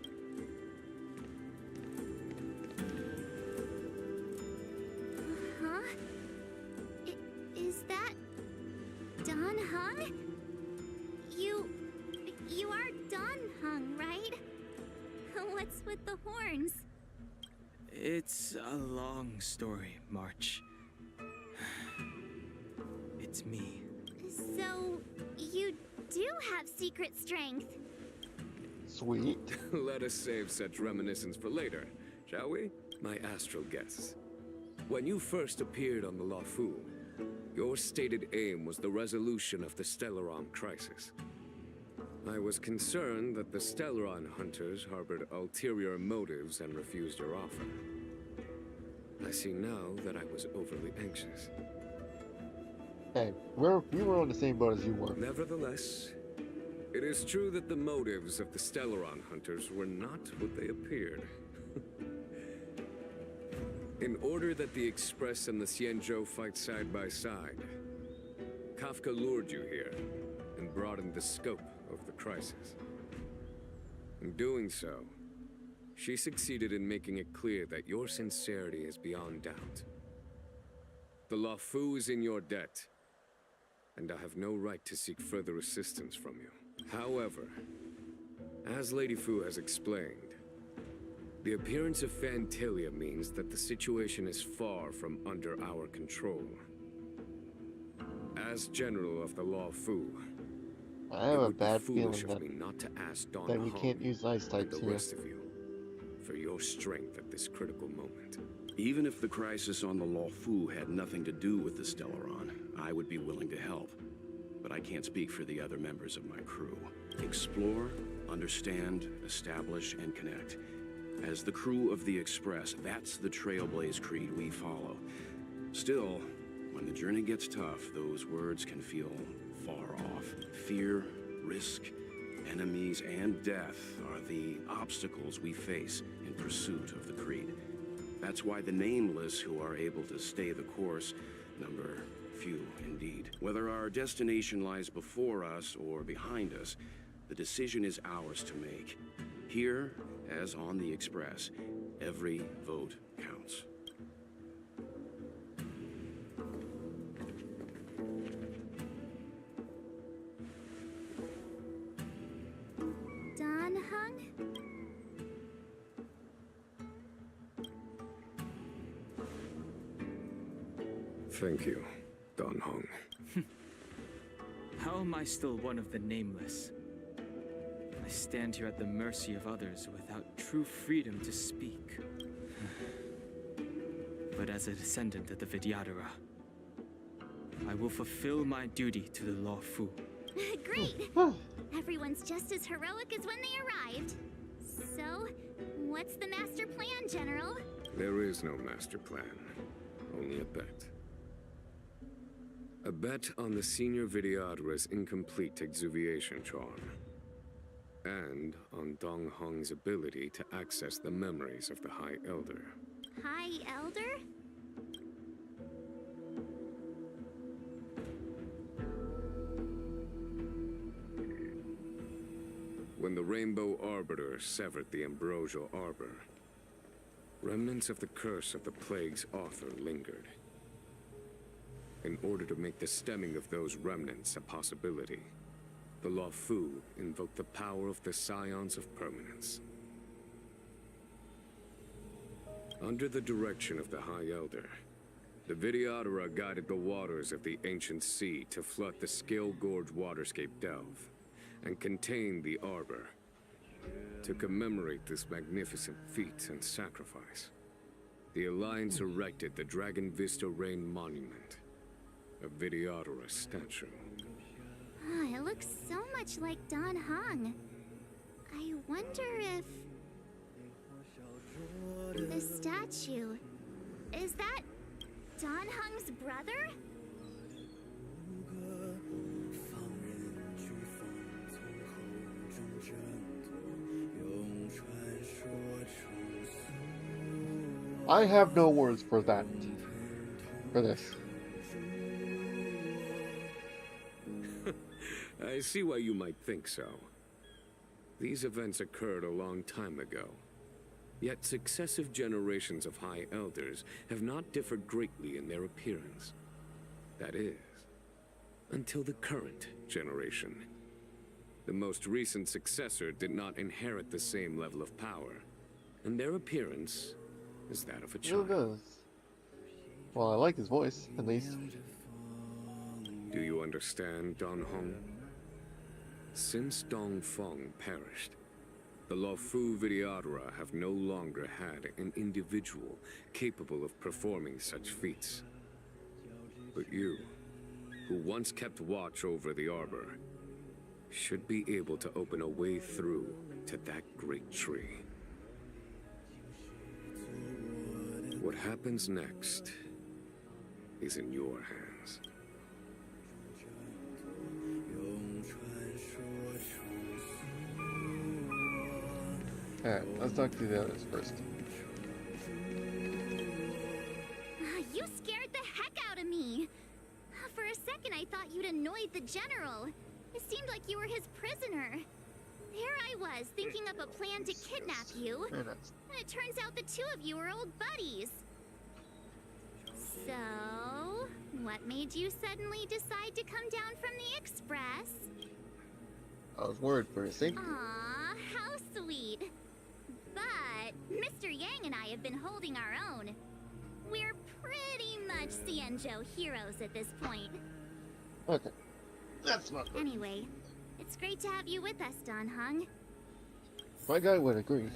Huh? Is that... Dan Heng? You are Dan Heng, right? What's with the horns? It's a long story, March. It's me. So, you do have secret strength. Sweet. Let us save such reminiscence for later, shall we? My astral guests. When you first appeared on the Luofu, your stated aim was the resolution of the Stellaron crisis. I was concerned that the Stellaron hunters harbored ulterior motives and refused your offer. I see now that I was overly anxious. Hey, you were on the same boat as you were. Nevertheless, it is true that the motives of the Stellaron hunters were not what they appeared. In order that the Express and the Xianzhou fight side by side, Kafka lured you here and broadened the scope of the crisis. In doing so, she succeeded in making it clear that your sincerity is beyond doubt. The Luofu is in your debt, and I have no right to seek further assistance from you. However, as Lady Fu has explained, the appearance of Fantilia means that the situation is far from under our control. As General of the Luofu, I have a bad feeling that we can't use ice types the here. rest of you for your strength at this critical moment. Even if the crisis on the Luofu had nothing to do with the Stellaron, I would be willing to help. But I can't speak for the other members of my crew. Explore, understand, establish, and connect. As the crew of the Express, that's the Trailblaze creed we follow. Still, when the journey gets tough, those words can feel far off. Fear, risk, enemies, and death are the obstacles we face in pursuit of the creed. That's why the nameless who are able to stay the course Number few, indeed. Whether our destination lies before us or behind us, the decision is ours to make. Here, as on the Express, every vote counts. Don Hung? Thank you, Don Hong. How am I still one of the nameless? I stand here at the mercy of others without true freedom to speak. But as a descendant of the Vidyadhara, I will fulfill my duty to the Law Fu. Great! Everyone's just as heroic as when they arrived. So, what's the master plan, General? There is no master plan, only a bet. A bet on the senior Vidyadhara's incomplete exuviation charm. And on Dong Hong's ability to access the memories of the High Elder. High Elder? When the Rainbow Arbiter severed the Ambrosial Arbor, remnants of the curse of the plague's author lingered. In order to make the stemming of those remnants a possibility, the Law Fu invoked the power of the Scions of Permanence. Under the direction of the High Elder, the Vidyadhara guided the waters of the ancient sea to flood the Scale Gorge waterscape delve and contain the Arbor. To commemorate this magnificent feat and sacrifice, the Alliance erected the Dragon Vista Rain Monument, a Vidyadhara statue. It looks so much like Don Hong. I wonder if... the statue... is that Don Hong's brother? I have no words for that. For this. I see why you might think so. These events occurred a long time ago. Yet successive generations of High Elders have not differed greatly in their appearance. That is, until the current generation. The most recent successor did not inherit the same level of power, and their appearance is that of a child. Does. Well, I like his voice, at least. Do you understand, Don Hong? Since Dong Feng perished, the Law Fu Vidyadhara have no longer had an individual capable of performing such feats. But you, who once kept watch over the Arbor, should be able to open a way through to that great tree. What happens next is in your hands. Alright, let's talk to the others first. You scared the heck out of me. For a second I thought you'd annoyed the General. It seemed like you were his prisoner. Here I was, thinking up a plan to kidnap you. Very nice. And it turns out the two of you are old buddies. So, what made you suddenly decide to come down from the Express? I was worried for his safety. Aw, how sweet. But Mr. Yang and I have been holding our own. We're pretty much Xianzhou heroes at this point. Okay. That's not good. Anyway, it's great to have you with us, Don Hong. My guy would agree.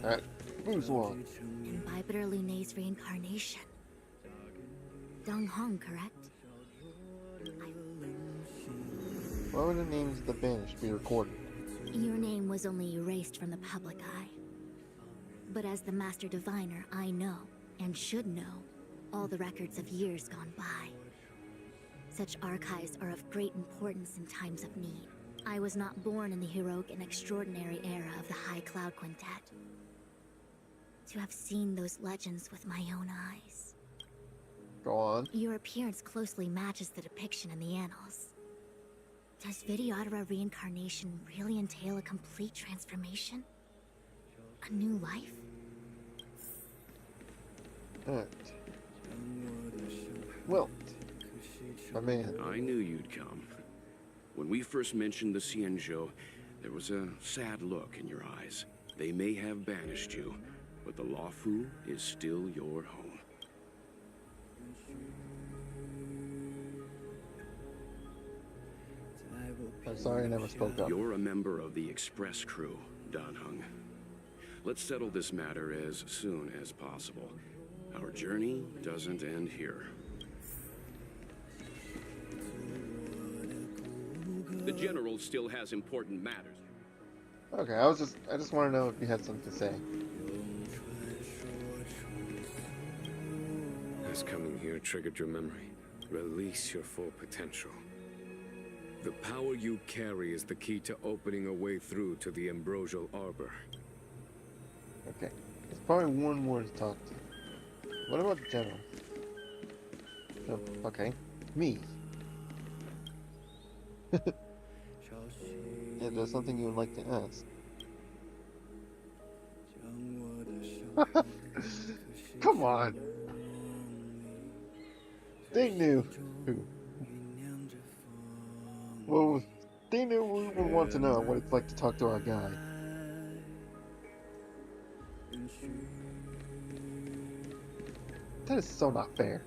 Alright, moves on. Imbibitor Lune's reincarnation. Dong Hong, correct? Why would the names of the banished be recorded? Your name was only erased from the public eye. But as the Master Diviner, I know, and should know, all the records of years gone by. Such archives are of great importance in times of need. I was not born in the heroic and extraordinary era of the High Cloud Quintet. To have seen those legends with my own eyes. Go on. Your appearance closely matches the depiction in the annals. Does Videodora reincarnation really entail a complete transformation? A new life? Alright. Well, my man. I knew you'd come. When we first mentioned the Xianzhou, there was a sad look in your eyes. They may have banished you, but the Luofu is still your home. I'm sorry I never spoke up. You're a member of the Express crew, Dan Heng. Let's settle this matter as soon as possible. Our journey doesn't end here. The General still has important matters. Okay, I just want to know if you had something to say. Has coming here triggered your memory? Release your full potential. The power you carry is the key to opening a way through to the Ambrosial Arbor. Okay, there's probably one more to talk to. What about the General? Oh, okay, me. If there's something you would like to ask. Come on. They knew. Well, they knew we would want to know what it's like to talk to our guy. That is so not fair.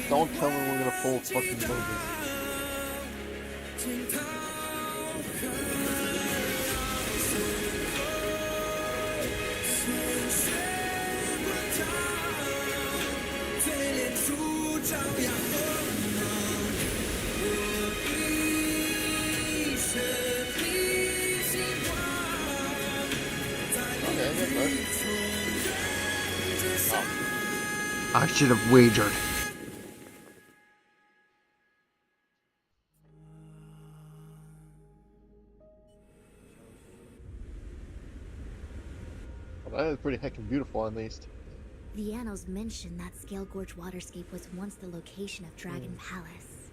Don't tell me we're gonna pull fucking Moses. I should have wagered. Well, that is pretty heckin' beautiful, at least. The annals mention that Scale Gorge waterscape was once the location of Dragon Palace.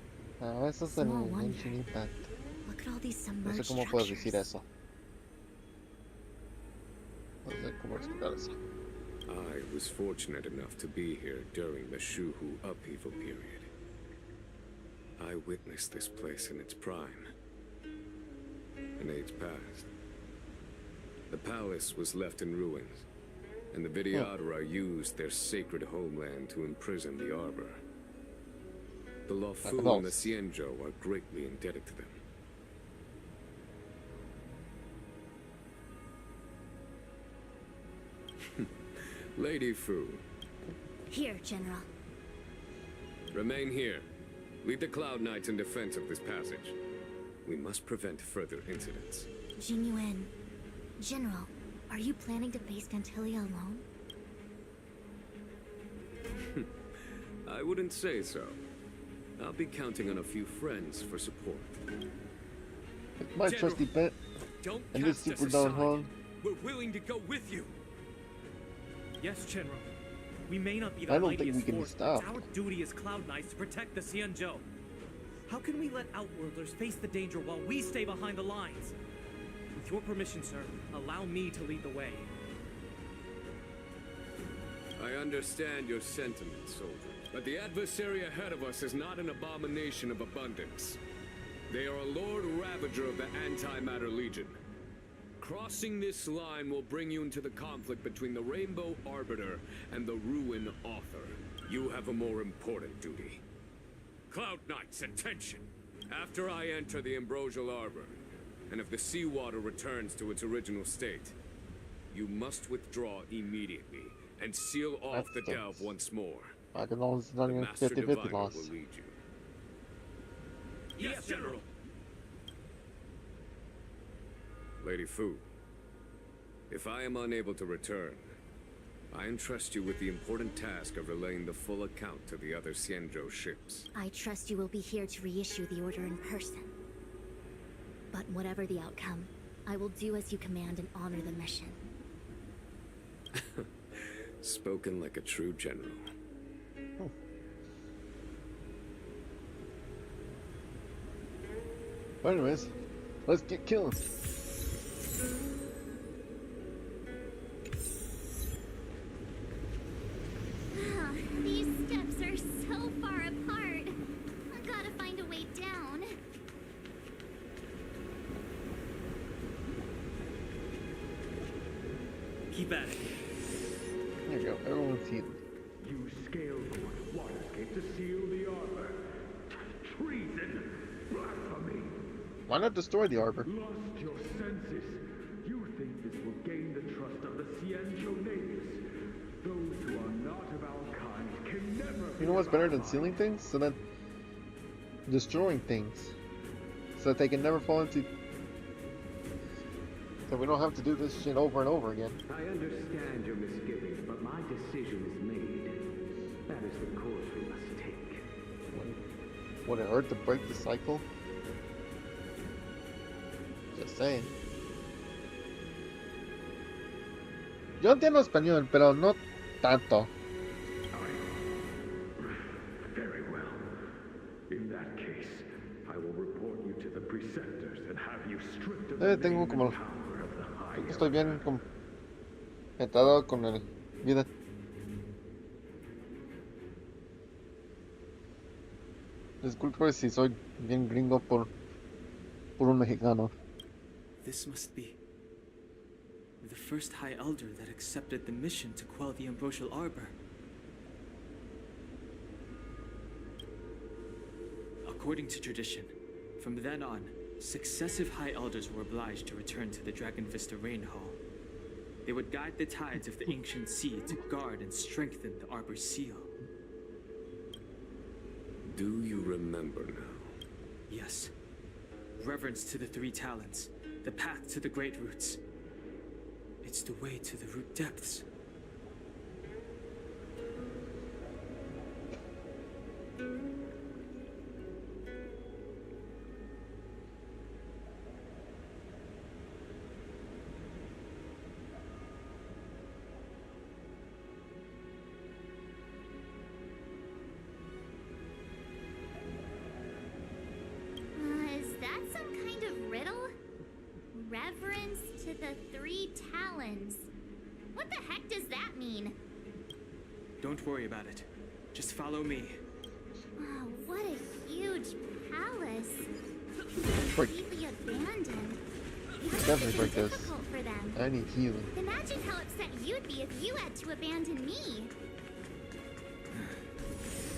Eso se Small me wonder. mention impacto. Look at all these No submerged sé cómo puedo structures. decir eso. No sé cómo explicar eso. I was fortunate enough to be here during the Shuhu upheaval period. I witnessed this place in its prime. An age passed. The palace was left in ruins, and the Videodora used their sacred homeland to imprison the Arbor. The Luofu and the Xianzhou are greatly indebted to them. Lady Fu. Here, General. Remain here. Lead the Cloud Knights in defense of this passage. We must prevent further incidents. Jinyuan. General, are you planning to face Fantilia alone? I wouldn't say so. I'll be counting on a few friends for support. My trusty pet. Don't And this cast us Super Don aside. Hong. We're willing to go with you. Yes, General. We may not be the I don't think mightiest we can be force, but it's stopped. our duty as Cloud Knights to protect the Xianzhou. How can we let Outworlders face the danger while we stay behind the lines? With your permission, sir, allow me to lead the way. I understand your sentiments, soldier. But the adversary ahead of us is not an abomination of abundance. They are a Lord Ravager of the Antimatter Legion. Crossing this line will bring you into the conflict between the Rainbow Arbiter and the Ruin Author. You have a more important duty. Cloud Knights, attention! After I enter the Ambrosial Arbor, and if the seawater returns to its original state, you must withdraw immediately and seal off the delve once more. I can always The Master 50-50 Diviner loss. will lead you. Yes, General! Lady Fu, if I am unable to return, I entrust you with the important task of relaying the full account to the other Xianzhou ships. I trust you will be here to reissue the order in person. But whatever the outcome, I will do as you command and honor the mission. Spoken like a true general. But anyways, let's get killing. These steps are so far apart. I gotta find a way down. Keep at it. There you go, everyone's healed. You scaled the waterscape to seal the arbor. Treason! Blasphemy! Why not destroy the arbor? Lost your senses. You think this will gain the trust of the Xianzhou natives. Those who are not of our kind can never You know what's better than sealing things? So that destroying things. So that they can never fall into... So we don't have to do this shit over and over again. I understand your misgivings, but my decision is made. That is the course we must take. Would it hurt to break the cycle? Just saying. Yo entiendo español, pero no tanto. Very well. In that case, I will report you to the preceptors and have you stripped of the Tengo name como... and power of the high Creo que estoy bien conectado con el vida. Disculpe si soy bien gringo por un mexicano. This must be the first High Elder that accepted the mission to quell the Ambrosial Arbor. According to tradition, from then on, successive High Elders were obliged to return to the Dragon Vista Rain Hall. They would guide the tides of the ancient sea to guard and strengthen the Arbor's seal. Do you remember now? Yes. Reverence to the Three Talents, the path to the Great Roots. It's the way to the root depths. Is that some kind of riddle? Reverence to the Three Talons. What the heck does that mean? Don't worry about it. Just follow me. Oh, what a huge palace. Completely abandoned. It must Definitely have break been this. difficult for them. I need healing. Imagine how upset you'd be if you had to abandon me.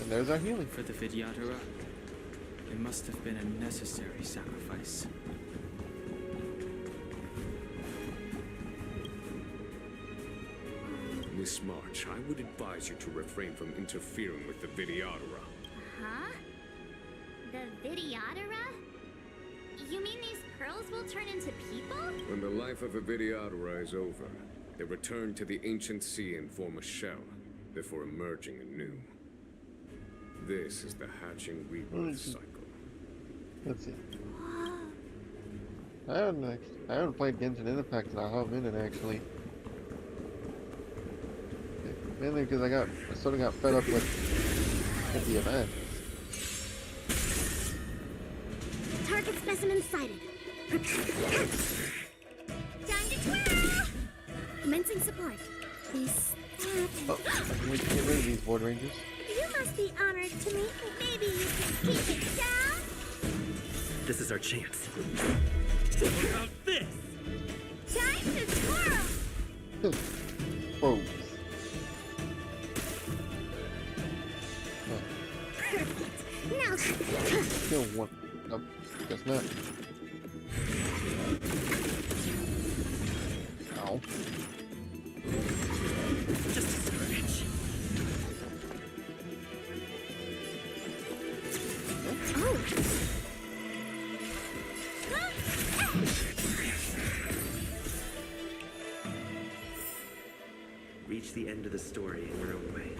And there's our healing. For the Vidyadhara, it must have been a necessary sacrifice. Miss March, I would advise you to refrain from interfering with the Vidyadhara. Huh? The Vidyadhara? You mean these pearls will turn into people? When the life of a Vidyadhara is over, they return to the ancient sea and form a shell, before emerging anew. This is the hatching rebirth cycle. Let's see. I haven't played Genshin Impact in a hot minute actually. Mainly because I sort of got fed up with the event. Target specimen sighted. Time to twirl! Commencing support. This. Oh, we can get rid of these board rangers. You must be honored to me. Maybe you can keep it down? This is our chance. What about this? Time to twirl! Pose. Perfect. Now. Kill one. Nope, guess not. Ow. Just a scratch. Oh. Reach the end of the story in your own way.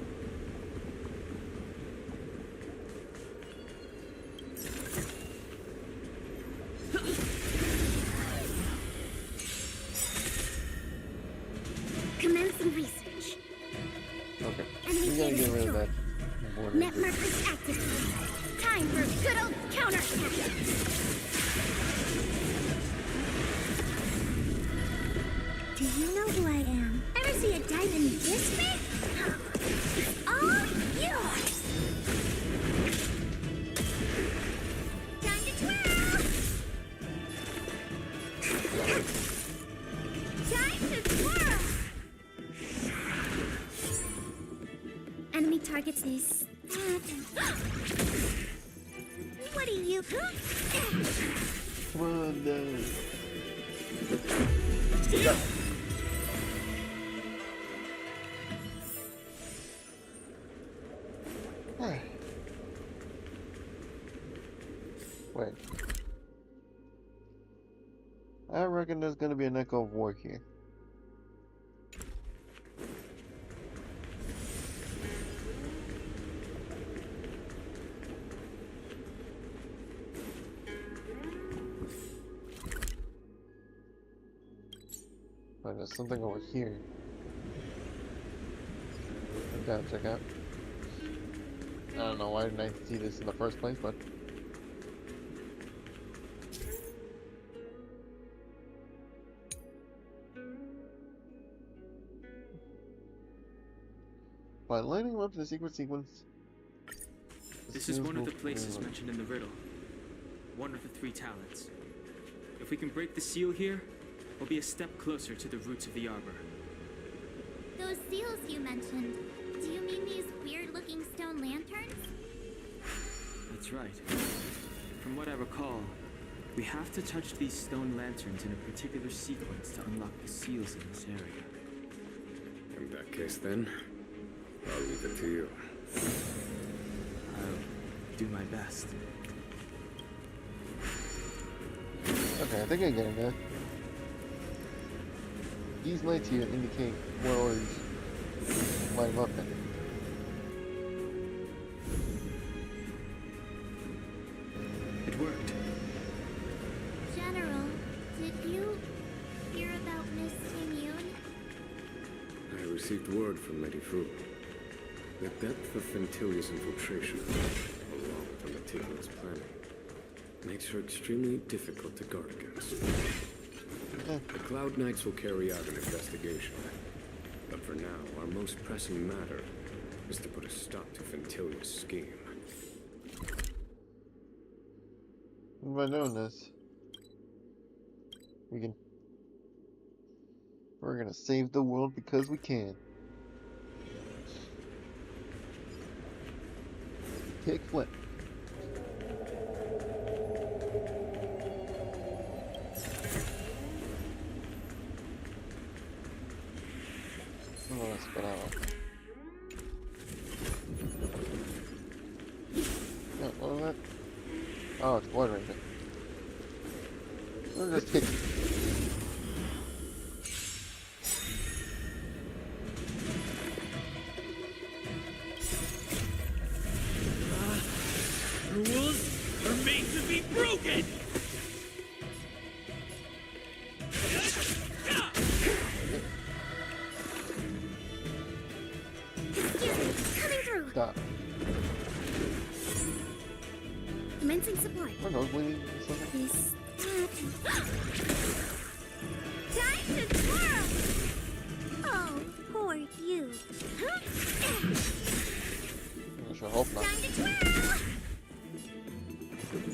Commencing research. Okay. Enemy We gotta get rid of that board Net ranger. markers activated. Time for good old counterattack. Do you know who I am? Ever see a diamond this big? It's all yours. Time to twirl. Time to twirl. Enemy targets is. What do you? Come on down. Wait. I reckon there's gonna be an echo of war here. But there's something over here. I gotta check out. I don't know why didn't I see this in the first place, but by lining up the secret sequence. This is one of the places mentioned in the riddle. One of the 3 talents. If we can break the seal here, we'll be a step closer to the roots of the arbor. Those seals you mentioned, do you mean these weird-looking stone lanterns? That's right. From what I recall, we have to touch these stone lanterns in a particular sequence to unlock the seals in this area. In that case, then, I'll leave it to you. I'll do my best. Okay, I think I get it now. These lights here indicate what orders light them up in. It worked. General, did you hear about Miss Ting-Yun? I received word from Lady Fu. The depth of Fentilia's infiltration, along with the meticulous planning, makes her extremely difficult to guard against. The Cloud Knights will carry out an investigation. But for now, our most pressing matter is to put a stop to Fentilia's scheme. By knowing this, we're gonna save the world because we can. Kick flip. Oh, that's what I want. No, what was that? Oh, it's Blood Ranger. We're just kick. Rules are made to be broken! Excuse me, coming through. Stop. Commencing support. I don't know, bleeding or something. This time to twirl. Oh, poor you. I sure hope not. Time to twirl.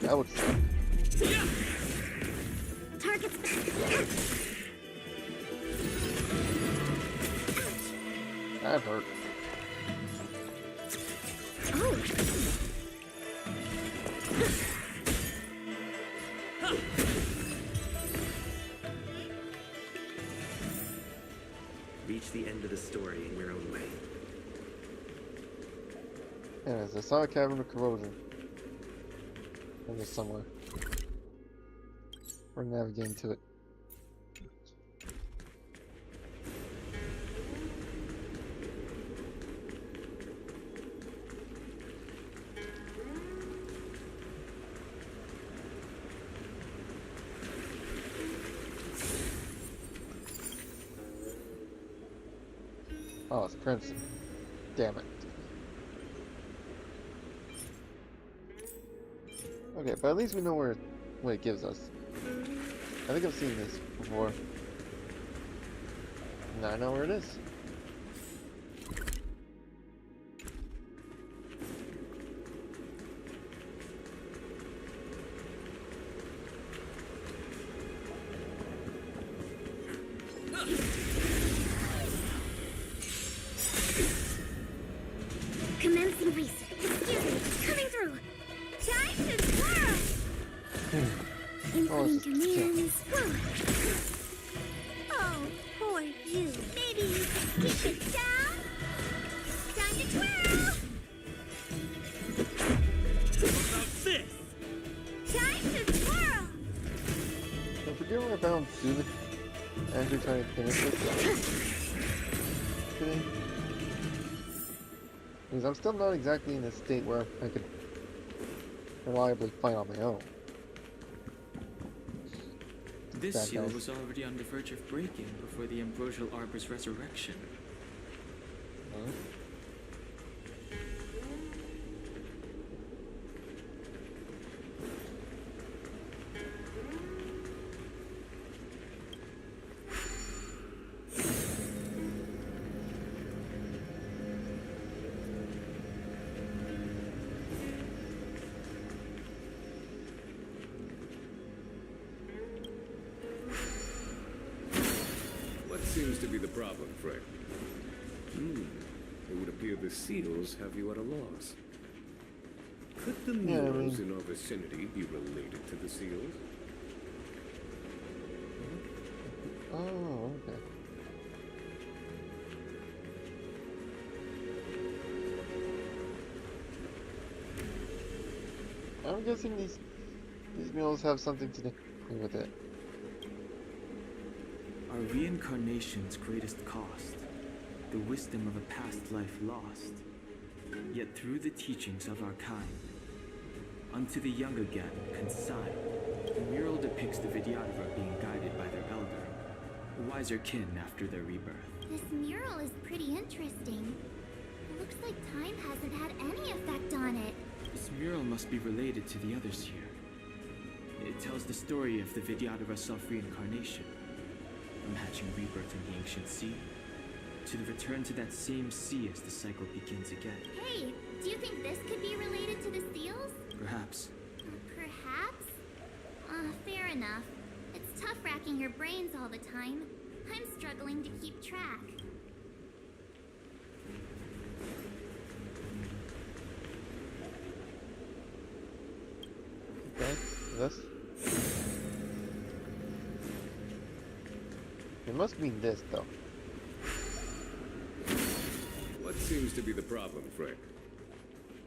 That would suck. Target's back. That hurt. Oh. Reach the end of the story in your own way. Anyways, I saw a cavern of corrosion. In this somewhere. We're navigating to it. Oh, it's crimson. Damn it. Okay, but at least we know what it gives us. I think I've seen this before. Now I know where it is. Commencing research. Excuse me, coming through. Time to twirl. Inputting commands. Oh, poor you. Maybe you can keep it down. Time to twirl. What about this? Time to twirl. I forget where I found Susan. Andrew trying to finish this today. Because I'm still not exactly in a state where I could reliably fight on my own. This seal was already on the verge of breaking before the Ambrosial Arbor's resurrection. Huh? Seems to be the problem, Fred. It would appear the seals have you at a loss. Could the murals in our vicinity be related to the seals? Oh, okay. I'm guessing these murals have something to do with it. Our reincarnation's greatest cost, the wisdom of a past life lost. Yet through the teachings of our kind, unto the young again consigned, the mural depicts the Vidyadhara being guided by their elder, a wiser kin after their rebirth. This mural is pretty interesting. It looks like time hasn't had any effect on it. This mural must be related to the others here. It tells the story of the Vidyadhara self-reincarnation. From hatching rebirth in the ancient sea, to the return to that same sea as the cycle begins again. Hey, do you think this could be related to the seals? Perhaps. Perhaps? Fair enough. It's tough racking your brains all the time. I'm struggling to keep track. Okay, this. It must mean this, though. What seems to be the problem, Fred?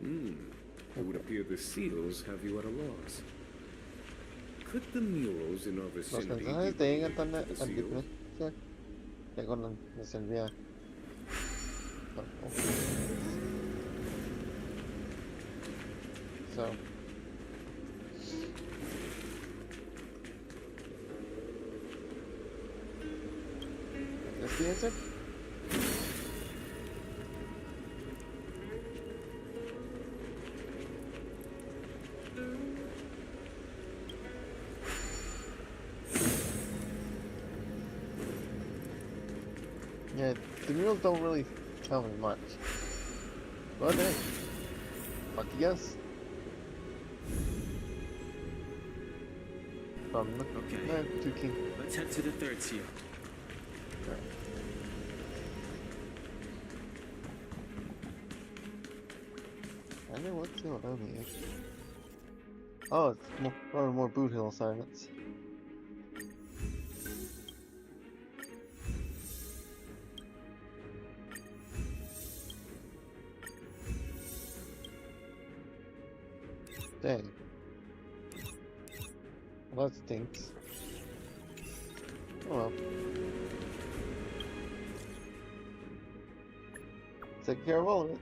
It would appear the seals have you at a loss. Could the murals in our Los vicinity mensajes be te llegan related tan to the seals? diferencia que cuando les envía. So. Is this the answer? Yeah, the murals don't really tell me much. But hey, lucky guess. Okay. Two king. Let's head to the third seal. Right. I wonder what's going on here. Oh, it's more boothill assignments. Dang. Well, that stinks. Oh well. Take care of all of it.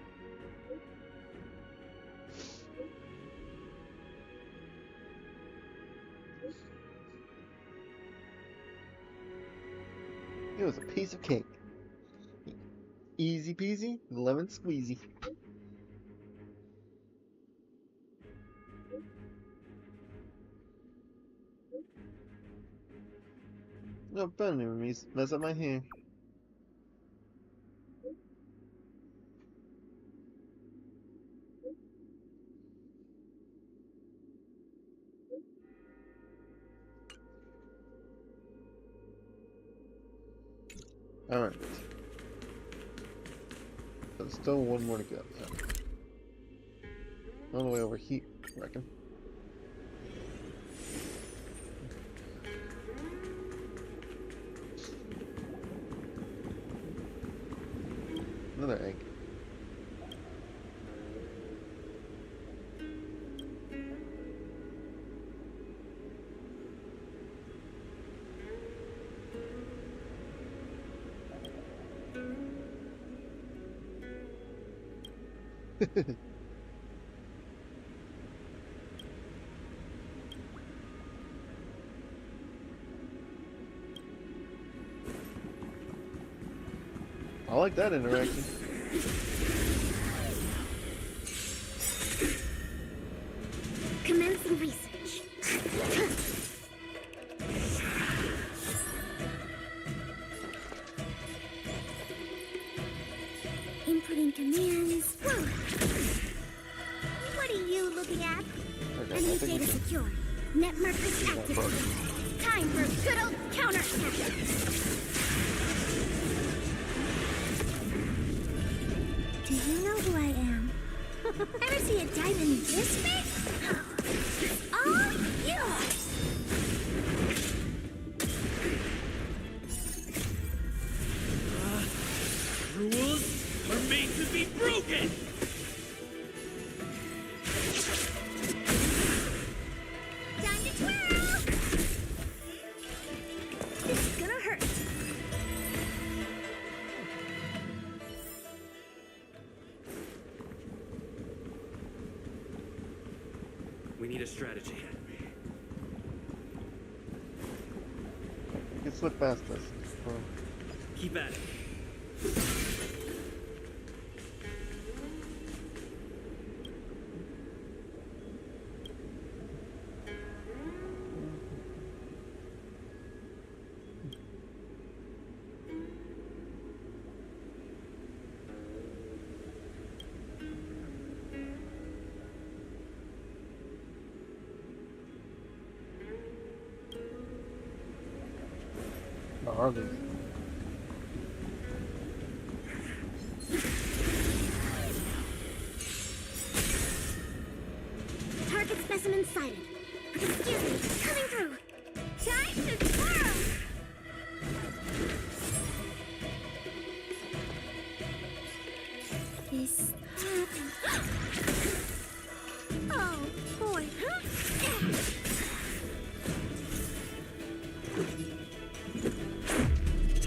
It was a piece of cake. Easy peasy, lemon squeezy. No, don't even mess up my hair. Alright. There's still one more to go. All the way over here, I reckon. Another egg. I like that interaction. Commencing research. Inputting commands. Whoa. What are you looking at? Enemy data secure. Net markers activated. Time for a good old counterattack. Do you know who I am? Ever see a diamond this big? All yours! Rules are made to be broken! Time to twirl! This is gonna hurt. We need a strategy. You can slip past this. Keep at it. Hardly. Target specimen sighted. Excuse me, coming through. Time to twirl! This oh boy.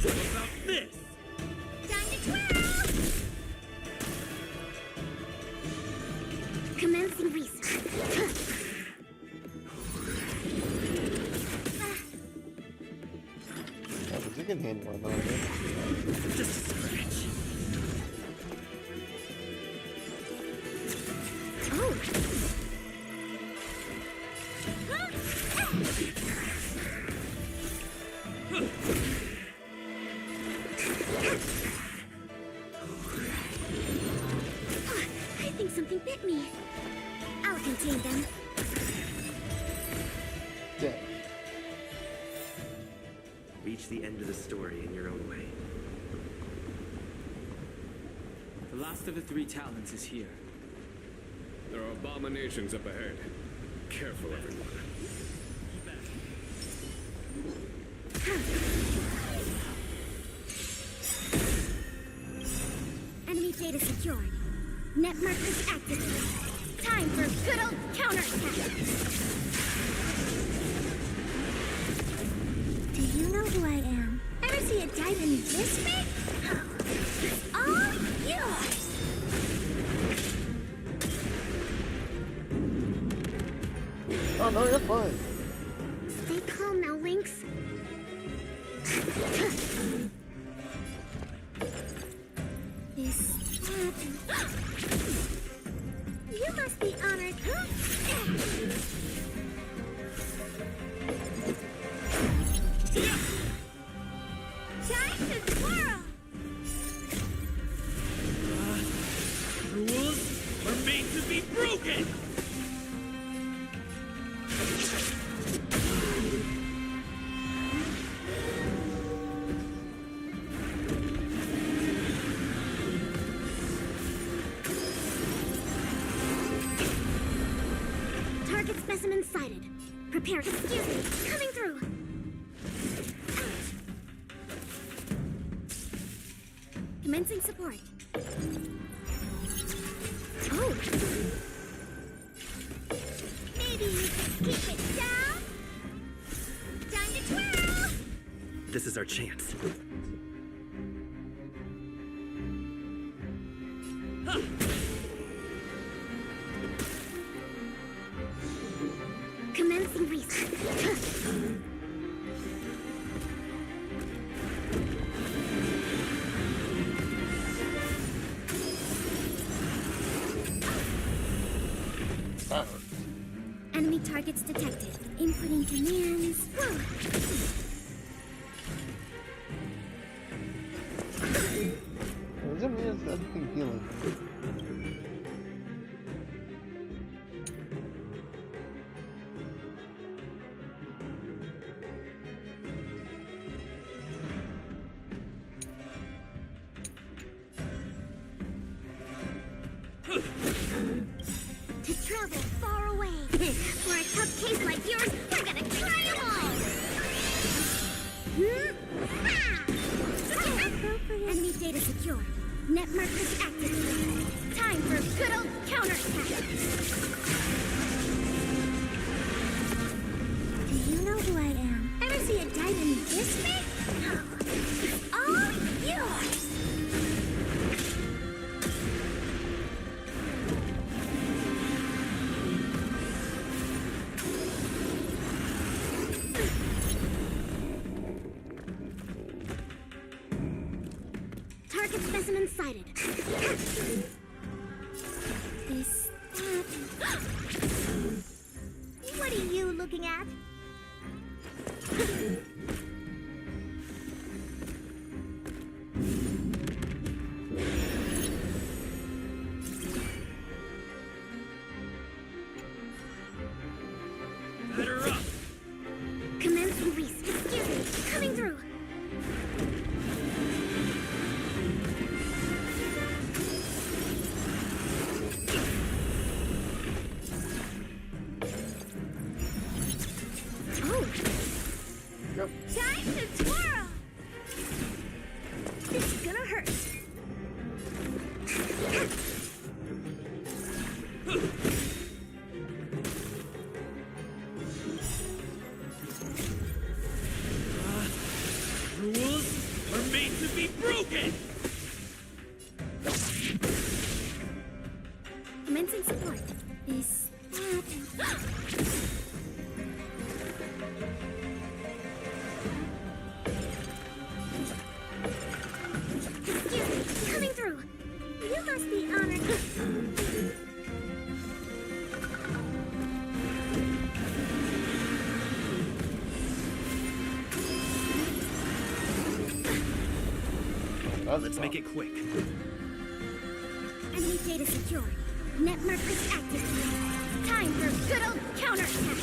What about this? Time to twirl! Commencing research. Yeah, but you can handle one of it. Just a scratch. Oh! decapitate them. Dead. Reach the end of the story in your own way. The last of the 3 talents is here. There are abominations up ahead. Careful, everyone. Enemy data secured. Net markers activated. Time for good old counterattack. Do you know who I am? Ever see a diamond this big? It's all yours. Oh no, you're fine. Stay calm now, Lynx. This happened. You must be honored, huh? Time to twirl! Rules are made to be broken! Target specimen sighted. Prepare. Excuse me. Coming through. Commencing support. Oh. Maybe you could keep it down. Time to twirl. This is our chance. Commencing research. Enemy targets detected. Inputting commands. Does it mean it's anything healing? To travel far away. For a tough case like yours, we're gonna try them all! Enemy data secure. Net markers activated. Time for good old counterattack. Do you know who I am? Ever see a diamond this big? It's all yours! Target specimen sighted. This happened. What are you looking at? Batter up! Commencing research. Excuse me. Coming through. Oh. Yep. Time to twirl. This is gonna hurt. Rules are made to be broken! Commencing support. This happened. Excuse me, coming through. You must be honored. Let's make it quick. Enemy data secured. Magnet markers activated. Time for good old counterattack.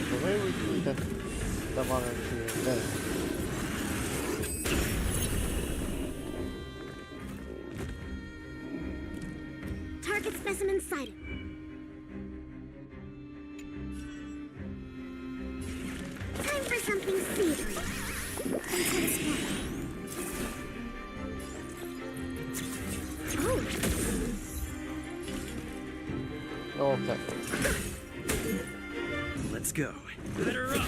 So maybe we can get them on into then. Target specimen sighted. Time for something savory. And satisfying. Oh. Okay. Let's go. Let her up!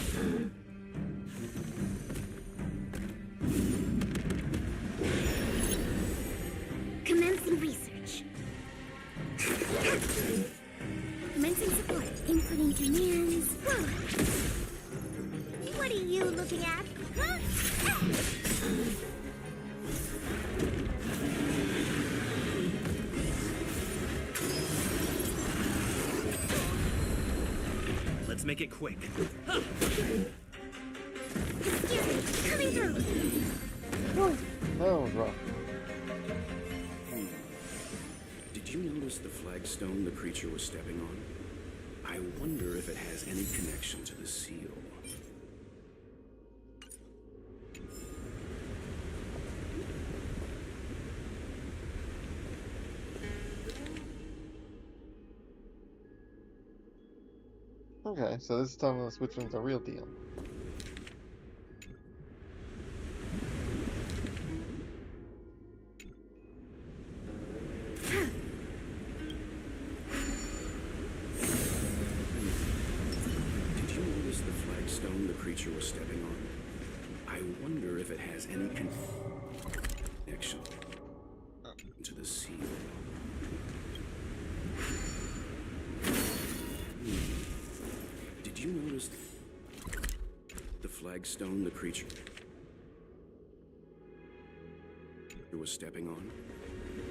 Commencing research. Commencing support. Inputting commands. Whoa. What are you looking at? Huh? Let's make it quick. Excuse me, coming through. That was rough. Did you notice the flagstone the creature was stepping on? I wonder if it has any connection to the seal. Okay, so this is telling us which one's the real deal. Did you notice the flagstone the creature was stepping on? I wonder if it has any connection to the seal. Did you notice the flagstone the creature was stepping on?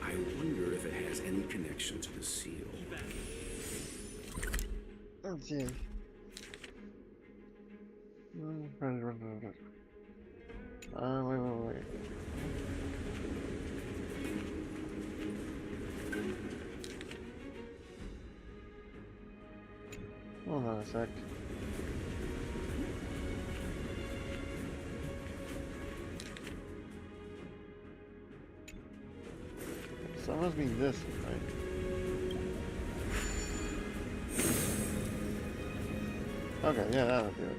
I wonder if it has any connection to the seal. Okay. Wait. Hold on a sec. So it must be this one, right? Okay, yeah, that'll do it.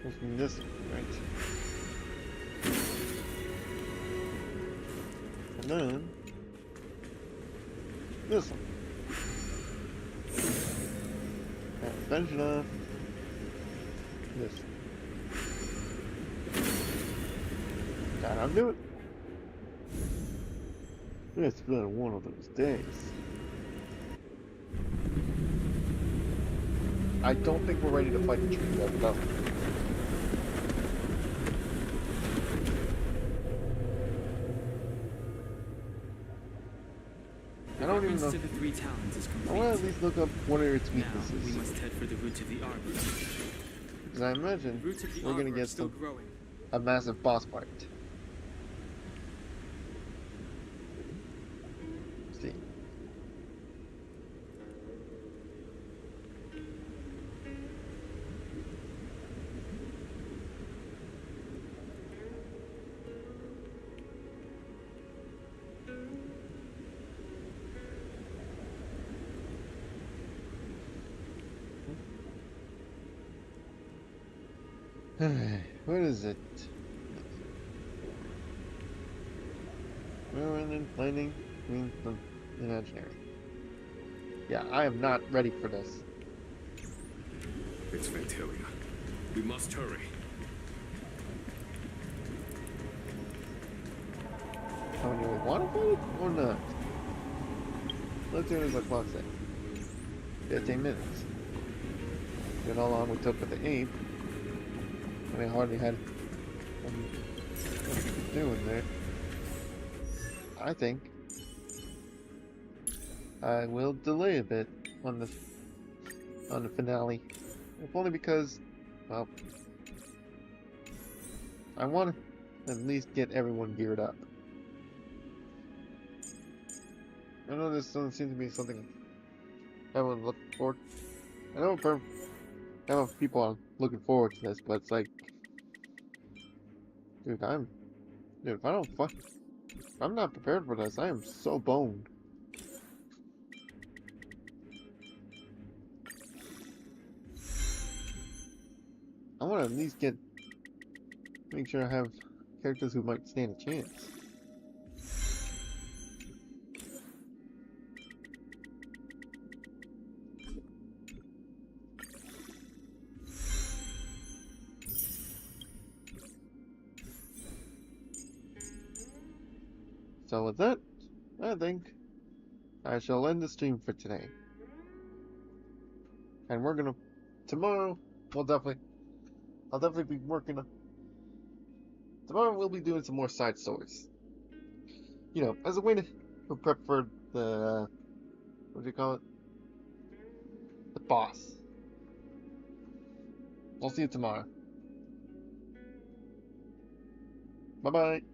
Must be this one, right? And then this one. And finish it off. This one. That'll do it. It's been one of those days. I don't think we're ready to fight the tree yet, though. I don't even know. To the three talons is complete. I want to at least look up what are its Now weaknesses. we must head for the roots of the arbor. Because I imagine Roots of the we're gonna arbor are get still some growing. a massive boss fight. Let's see. What is it? Whirlwind and lightning, green, imaginary. Yeah, I am not ready for this. It's Vantilia. We must hurry. Oh, do we want to fight or not? Let's do it as the clock said. 15 minutes. Get how long we took with the ape. I hardly had what to do in there. I think I will delay a bit. on the finale, if only because, well, I want to at least get everyone geared up. I know this doesn't seem to be something everyone looking forward. I know people are looking forward to this, but it's like, dude, if I'm not prepared for this, I am so boned. I want to at least make sure I have characters who might stand a chance. So with that, I think I shall end the stream for today. And tomorrow, I'll definitely be working on, tomorrow we'll be doing some more side stories. You know, as a way to prep for the, what do you call it? The boss. I'll see you tomorrow. Bye-bye.